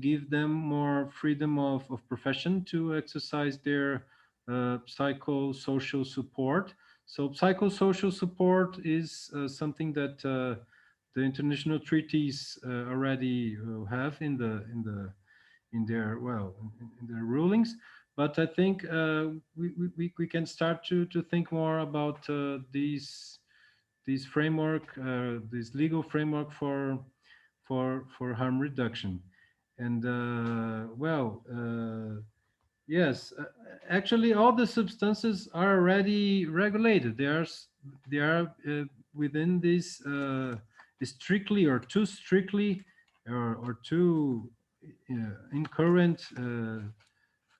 give them more freedom of profession to exercise their psychosocial support. So psychosocial support is something that the international treaties already have in their rulings. But I think we can start to think more about these framework, this legal framework for harm reduction. And yes, actually, all the substances are already regulated. They are within this strictly or too strictly or too incurrent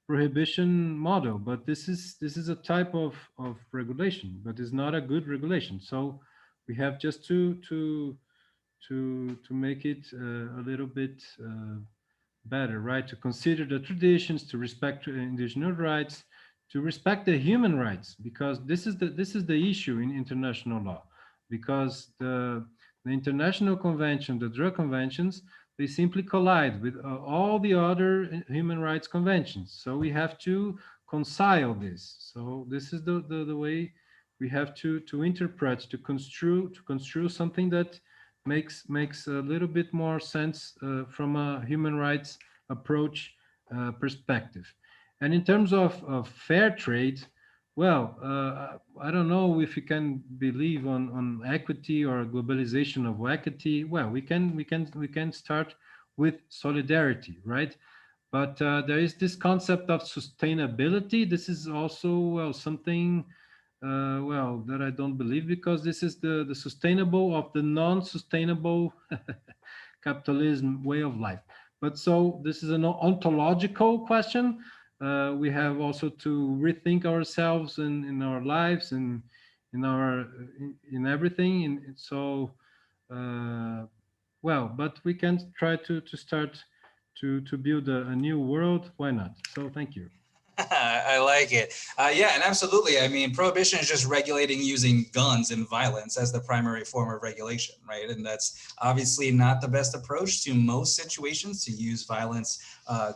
prohibition model. But this is a type of regulation, but it's not a good regulation. So we have just to make it a little bit better, right? To consider the traditions, to respect indigenous rights, to respect the human rights, because this is the issue in international law, because the international convention, the drug conventions, they simply collide with all the other human rights conventions. So we have to reconcile this. So this is the way we have to interpret, to construe something that makes a little bit more sense from a human rights approach perspective. And in terms of fair trade, well, I don't know if we can believe on equity or globalization of equity. Well, we can start with solidarity, right? But there is this concept of sustainability. This is also, well, something well, that I don't believe, because this is the sustainable of the non-sustainable capitalism way of life. But so this is an ontological question. We have also to rethink ourselves in our lives and in everything. And so, well, but we can try to start to build a new world. Why not? So thank you. I like it. Yeah, and absolutely. I mean, prohibition is just regulating using guns and violence as the primary form of regulation, right? And that's obviously not the best approach to most situations, to use violence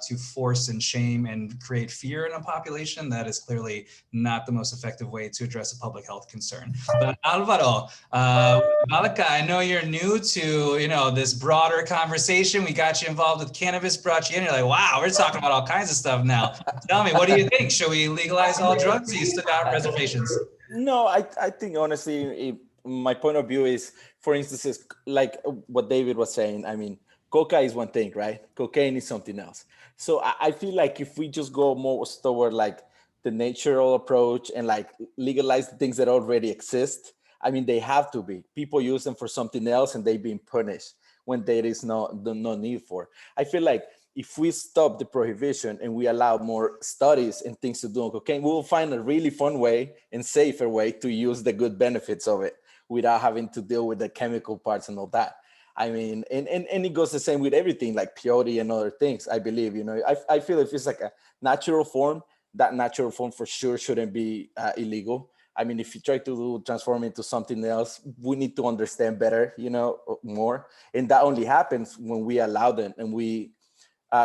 to force and shame and create fear in a population. That is clearly not the most effective way to address a public health concern. But Alvaro, BALCA, I know you're new to, you know, this broader conversation. We got you involved with cannabis, brought you in. You're like, wow, we're talking about all kinds of stuff now. Tell me, what do you think? Should we legalize all drugs? Or you still got reservations? No, I think honestly, my point of view is, for instance, is like what David was saying. I mean, Coca is one thing, right? Cocaine is something else. So I feel like if we just go more toward like the natural approach and like legalize the things that already exist, I mean, they have to be. People use them for something else and they've been punished when there is no need for. I feel like if we stop the prohibition and we allow more studies and things to do on cocaine, we will find a really fun way and safer way to use the good benefits of it without having to deal with the chemical parts and all that. I mean, and it goes the same with everything like peyote and other things, I believe, you know. I feel if it's like a natural form, that natural form for sure shouldn't be illegal. I mean, if you try to transform it into something else, we need to understand better, you know, more. And that only happens when we allow them and we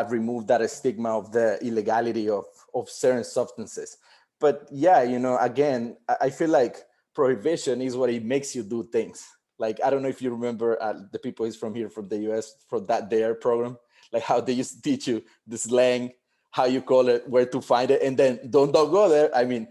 remove that stigma of the illegality of certain substances. But yeah, you know, again, I feel like prohibition is what it makes you do things. Like, I don't know if you remember the people who's from here, from the US, from that DARE program, like how they used to teach you the slang, how you call it, where to find it, and then don't go there. I mean,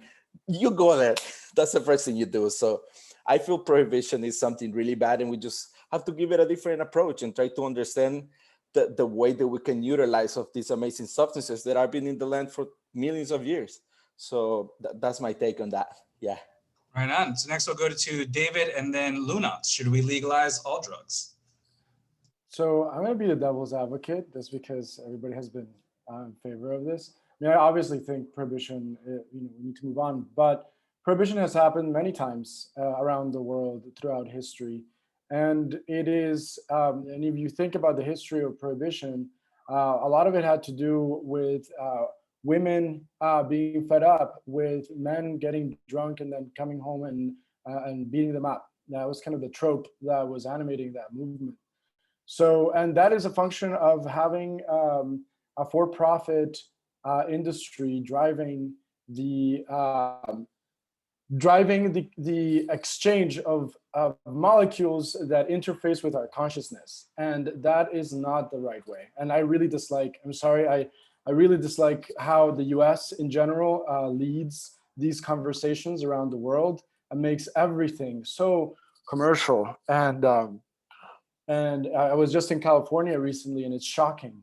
you go there. That's the first thing you do. So I feel prohibition is something really bad, and we just have to give it a different approach and try to understand the way that we can utilize of these amazing substances that have been in the land for millions of years. So that's my take on that. Yeah. Right on. So next we'll go to David and then Luna. Should we legalize all drugs? So I'm going to be the devil's advocate, just because everybody has been in favor of this. I mean, I obviously think prohibition, you know, we need to move on, but prohibition has happened many times around the world throughout history. And it is, and if you think about the history of prohibition, a lot of it had to do with women being fed up with men getting drunk and then coming home and beating them up. That was kind of the trope that was animating that movement. So, and that is a function of having a for-profit industry driving the exchange of molecules that interface with our consciousness. And that is not the right way. And I really dislike, I'm sorry, I really dislike how the US in general leads these conversations around the world and makes everything so commercial. And I was just in California recently, and it's shocking,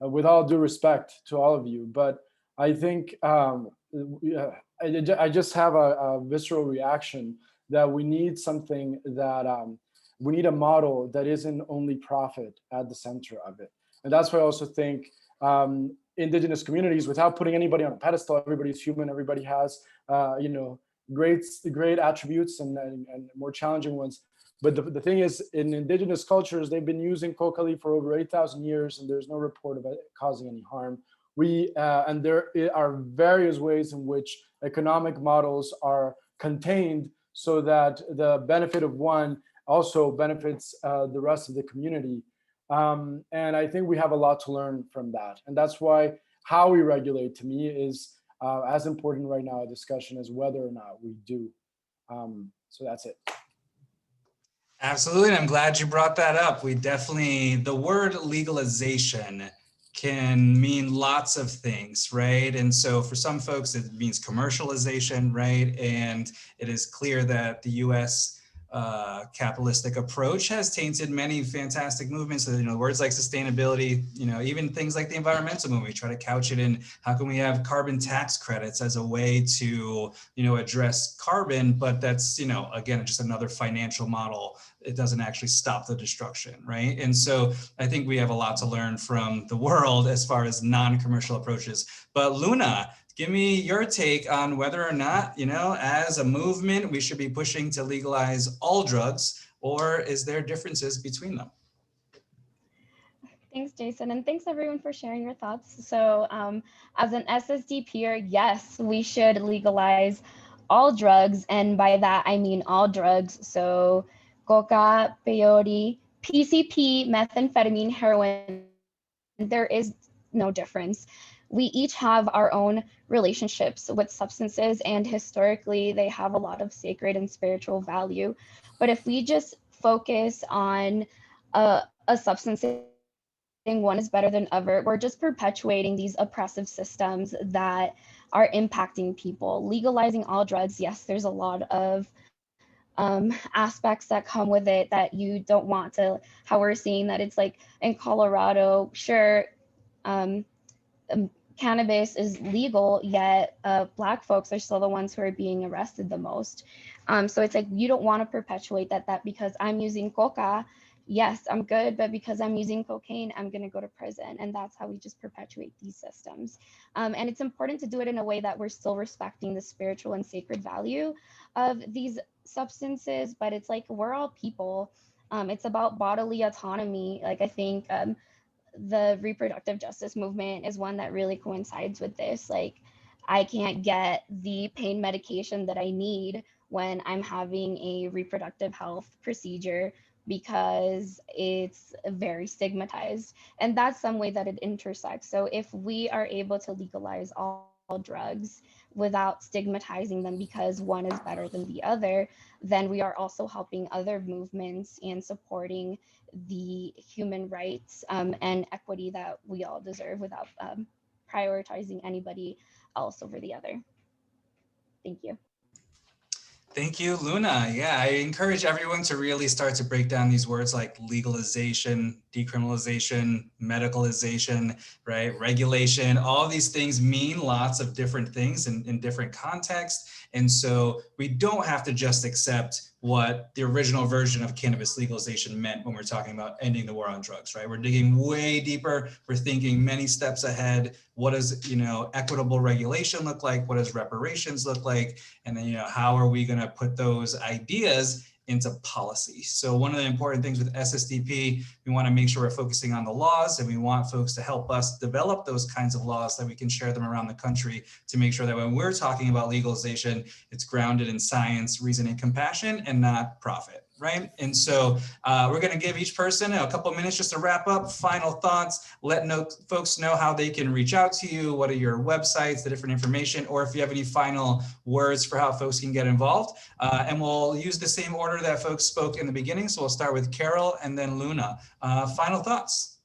with all due respect to all of you. But I think I just have a visceral reaction that we need something that, we need a model that isn't only profit at the center of it. And that's why I also think indigenous communities, without putting anybody on a pedestal, everybody's human, everybody has, you know, great attributes and more challenging ones. But the thing is, in indigenous cultures, they've been using coca leaf for over 8,000 years, and there's no report of it causing any harm. And there are various ways in which economic models are contained so that the benefit of one also benefits the rest of the community. And I think we have a lot to learn from that. And that's why how we regulate, to me, is as important right now a discussion as whether or not we do. So that's it. Absolutely, and I'm glad you brought that up. We definitely, the word legalization can mean lots of things, right? And so for some folks, it means commercialization, right? And it is clear that the US capitalistic approach has tainted many fantastic movements. So, words like sustainability, even things like the environmental movement, we try to couch it in how can we have carbon tax credits as a way to, address carbon, but that's, again, just another financial model. It doesn't actually stop the destruction, right? And so I think we have a lot to learn from the world as far as non-commercial approaches. But Luna, give me your take on whether or not, as a movement, we should be pushing to legalize all drugs, or is there differences between them? Thanks, Jason, and thanks everyone for sharing your thoughts. So as an Ssdper, yes, we should legalize all drugs, and by that I mean all drugs. So coca, peyote, PCP, methamphetamine, heroin, there is no difference. We each have our own relationships with substances, and historically they have a lot of sacred and spiritual value. But if we just focus on a substance, one is better than other, we're just perpetuating these oppressive systems that are impacting people. Legalizing all drugs, yes, there's a lot of aspects that come with it that you don't want to, how we're seeing that it's like in Colorado, sure, cannabis is legal, yet Black folks are still the ones who are being arrested the most. So it's like, you don't want to perpetuate that because I'm using coca, yes, I'm good, but because I'm using cocaine, I'm going to go to prison. And that's how we just perpetuate these systems. And it's important to do it in a way that we're still respecting the spiritual and sacred value of these substances, but it's like, we're all people. It's about bodily autonomy. Like, I think the reproductive justice movement is one that really coincides with this. Like, I can't get the pain medication that I need when I'm having a reproductive health procedure because it's very stigmatized. And that's some way that it intersects. So if we are able to legalize all drugs without stigmatizing them because one is better than the other, then we are also helping other movements and supporting the human rights and equity that we all deserve without prioritizing anybody else over the other. Thank you. Thank you, Luna. Yeah, I encourage everyone to really start to break down these words like legalization, decriminalization, medicalization, right? Regulation, all these things mean lots of different things in different contexts. And so we don't have to just accept what the original version of cannabis legalization meant when we're talking about ending the war on drugs, right? We're digging way deeper. We're thinking many steps ahead. What does, equitable regulation look like? What does reparations look like? And then, how are we going to put those ideas into policy? So one of the important things with Ssdp, we want to make sure we're focusing on the laws, and we want folks to help us develop those kinds of laws that we can share them around the country to make sure that when we're talking about legalization, it's grounded in science, reason, and compassion, and not profit, right? And so we're going to give each person a couple of minutes just to wrap up, final thoughts, let folks know how they can reach out to you, what are your websites, the different information, or if you have any final words for how folks can get involved. And we'll use the same order that folks spoke in the beginning. So we'll start with Carol and then Luna. Final thoughts.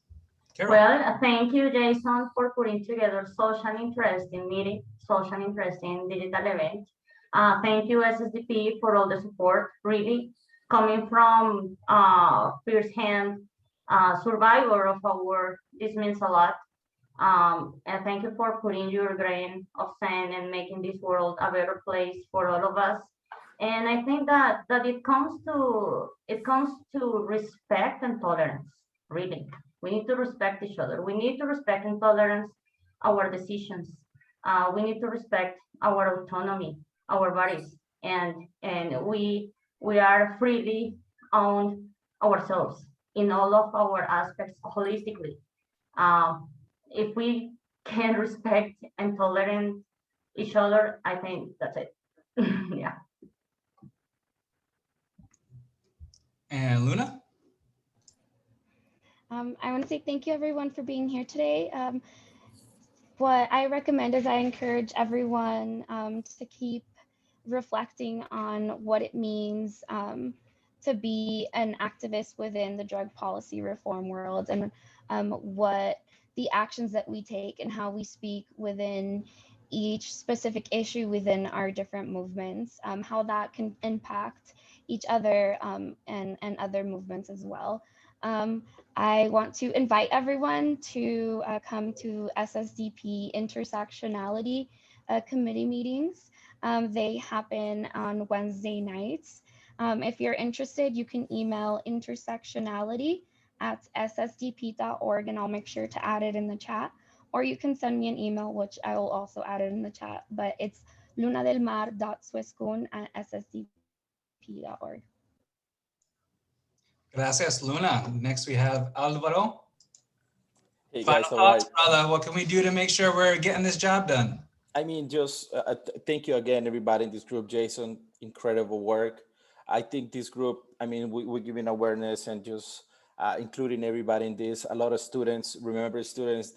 Carol. Well, thank you, Jason, for putting together such an interesting meeting, such an interesting digital event. Thank you, Ssdp, for all the support, really, coming from first-hand survivor of our work. This means a lot. And thank you for putting your grain of sand and making this world a better place for all of us. And I think that it comes to respect and tolerance, really. We need to respect each other. We need to respect and tolerance our decisions. We need to respect our autonomy, our bodies, and we are freely own ourselves in all of our aspects holistically. If we can respect and tolerate each other, I think that's it. Yeah. And Luna? I want to say thank you everyone for being here today. What I recommend is I encourage everyone to keep reflecting on what it means to be an activist within the drug policy reform world, and what the actions that we take and how we speak within each specific issue within our different movements, how that can impact each other and other movements as well. I want to invite everyone to come to Ssdp Intersectionality committee meetings. They happen on Wednesday nights. If you're interested, you can email intersectionality@ssdp.org, and I'll make sure to add it in the chat. Or you can send me an email, which I will also add it in the chat. But it's lunadelmar.suescun@ssdp.org. Gracias, Luna. Next we have Alvaro. Hey Final guys, how are thoughts, you? brother. What can we do to make sure we're getting this job done? I mean, just thank you again, everybody in this group. Jason, incredible work. I think this group, I mean, we're giving awareness and just including everybody in this. A lot of students, remember students,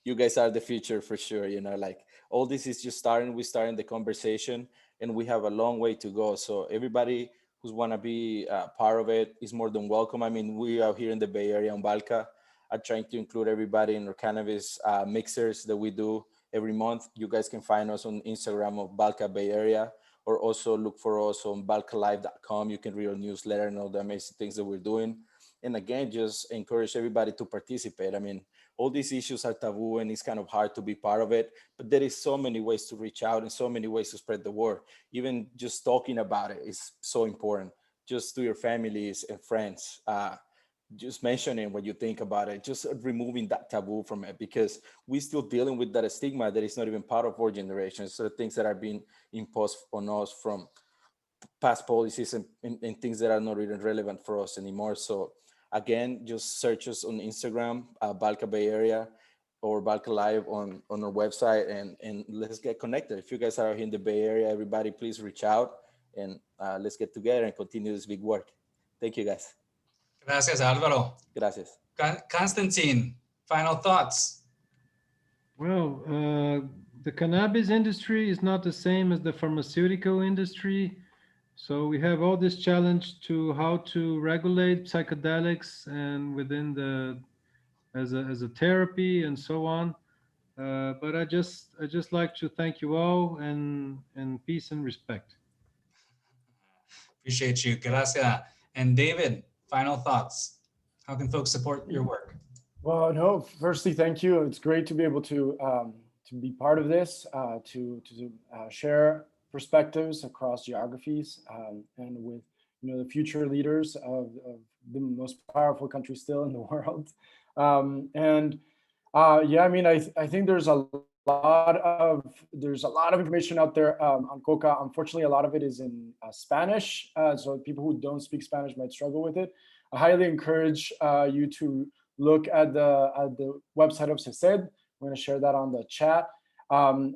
you guys are the future for sure. You know, like all this is just starting. We're starting the conversation and we have a long way to go. So everybody who's want to be part of it is more than welcome. I mean, we are here in the Bay Area in BALCA are trying to include everybody in our cannabis mixers that we do every month. You guys can find us on Instagram of BALCA Bay Area, or also look for us on balcalive.com. You can read our newsletter and all the amazing things that we're doing. And again, just encourage everybody to participate. I mean, all these issues are taboo and it's kind of hard to be part of it, but there is so many ways to reach out and so many ways to spread the word. Even just talking about it is so important, just to your families and friends. Just mentioning what you think about it, just removing that taboo from it, because we're still dealing with that stigma that is not even part of our generation. So things that are being imposed on us from past policies and things that are not even relevant for us anymore. So again, just search us on Instagram, BALCA Bay Area, or BALCA Live on our website, and let's get connected. If you guys are here in the Bay Area, everybody, please reach out and let's get together and continue this big work. Thank you, guys. Gracias, Alvaro. Gracias. Constantine, final thoughts. Well, the cannabis industry is not the same as the pharmaceutical industry. So we have all this challenge to how to regulate psychedelics and within as a therapy and so on. But I just like to thank you all, and peace and respect. Appreciate you. Gracias. And David, final thoughts. How can folks support your work? Well, no, firstly, thank you. It's great to be able to be part of this, to share perspectives across geographies, and with the future leaders of the most powerful country still in the world. Yeah, I mean, I think there's a lot of information out there on Coca. Unfortunately, a lot of it is in Spanish, so people who don't speak Spanish might struggle with it. I highly encourage you to look at the website of CESED. We're going to share that on the chat,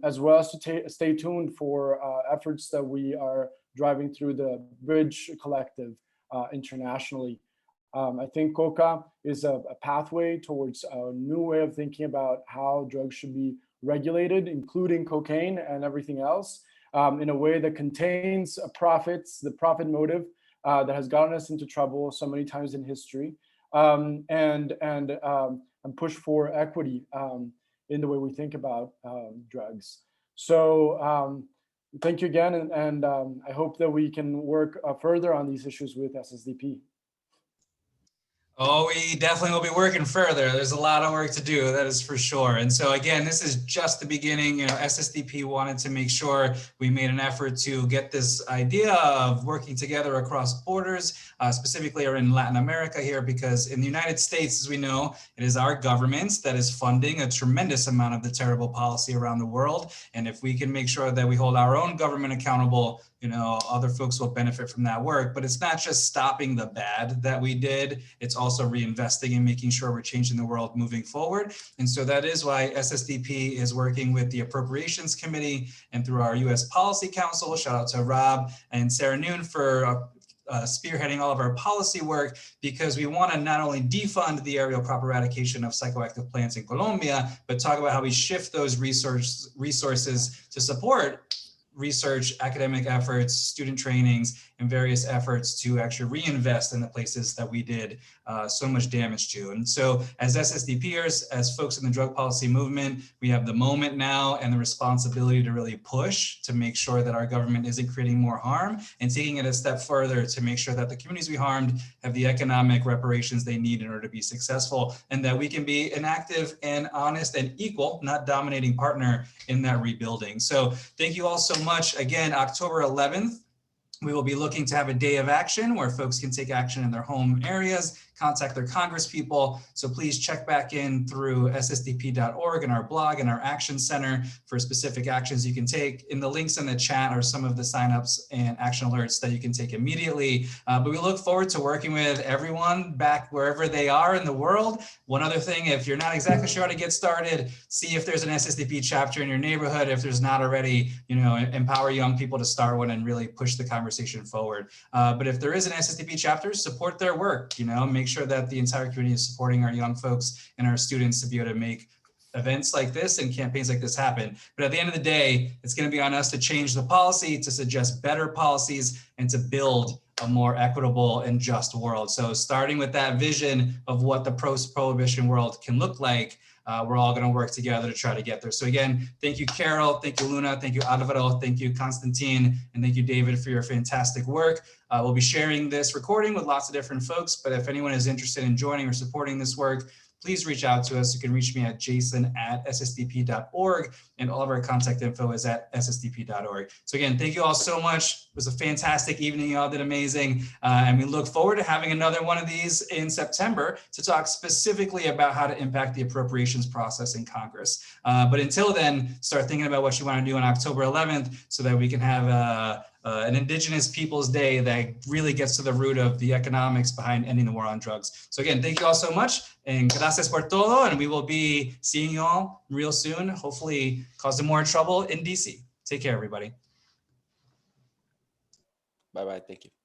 as well as to stay tuned for efforts that we are driving through the Bridge Collective internationally. I think Coca is a pathway towards a new way of thinking about how drugs should be regulated, including cocaine and everything else, in a way that contains profits, the profit motive that has gotten us into trouble so many times in history, and push for equity in the way we think about drugs. So thank you again, and I hope that we can work further on these issues with Ssdp. Oh, we definitely will be working further. There's a lot of work to do, that is for sure. And so again, this is just the beginning. You know, Ssdp wanted to make sure we made an effort to get this idea of working together across borders, specifically in Latin America here, because in the United States, as we know, it is our government that is funding a tremendous amount of the terrible policy around the world. And if we can make sure that we hold our own government accountable, you know, other folks will benefit from that work. But it's not just stopping the bad that we did, it's also reinvesting and making sure we're changing the world moving forward. And so that is why Ssdp is working with the Appropriations Committee and through our US Policy Council. Shout out to Rob and Sarah Noon for spearheading all of our policy work, because we want to not only defund the aerial crop eradication of psychoactive plants in Colombia, but talk about how we shift those resources to support research, academic efforts, student trainings, and various efforts to actually reinvest in the places that we did so much damage to. And so as Ssdpers, as folks in the drug policy movement, we have the moment now and the responsibility to really push to make sure that our government isn't creating more harm, and taking it a step further to make sure that the communities we harmed have the economic reparations they need in order to be successful, and that we can be an active and honest and equal, not dominating partner in that rebuilding. So thank you all so much. Again, October 11th, we will be looking to have a day of action where folks can take action in their home areas, contact their Congress people. So please check back in through ssdp.org and our blog and our action center for specific actions you can take. In the links in the chat are some of the signups and action alerts that you can take immediately. But we look forward to working with everyone back wherever they are in the world. One other thing, if you're not exactly sure how to get started, see if there's an Ssdp chapter in your neighborhood. If there's not already, you know, empower young people to start one and really push the conversation forward. But if there is an Ssdp chapter, support their work, you know, make sure that the entire community is supporting our young folks and our students to be able to make events like this and campaigns like this happen. But at the end of the day, it's going to be on us to change the policy, to suggest better policies, and to build a more equitable and just world. So starting with that vision of what the post-prohibition world can look like, we're all going to work together to try to get there. So again, thank you, Carol. Thank you, Luna. Thank you, Alvaro. Thank you, Constantine. And thank you, David, for your fantastic work. We'll be sharing this recording with lots of different folks, but if anyone is interested in joining or supporting this work, please reach out to us. You can reach me at jason@ssdp.org, and all of our contact info is at ssdp.org. So again, thank you all so much. It was a fantastic evening. You all did amazing. And we look forward to having another one of these in September to talk specifically about how to impact the appropriations process in Congress. But until then, start thinking about what you want to do on October 11th so that we can have an Indigenous Peoples Day that really gets to the root of the economics behind ending the war on drugs. So again, thank you all so much, and gracias por todo, and we will be seeing you all real soon, hopefully causing more trouble in DC. Take care, everybody. Bye-bye, thank you.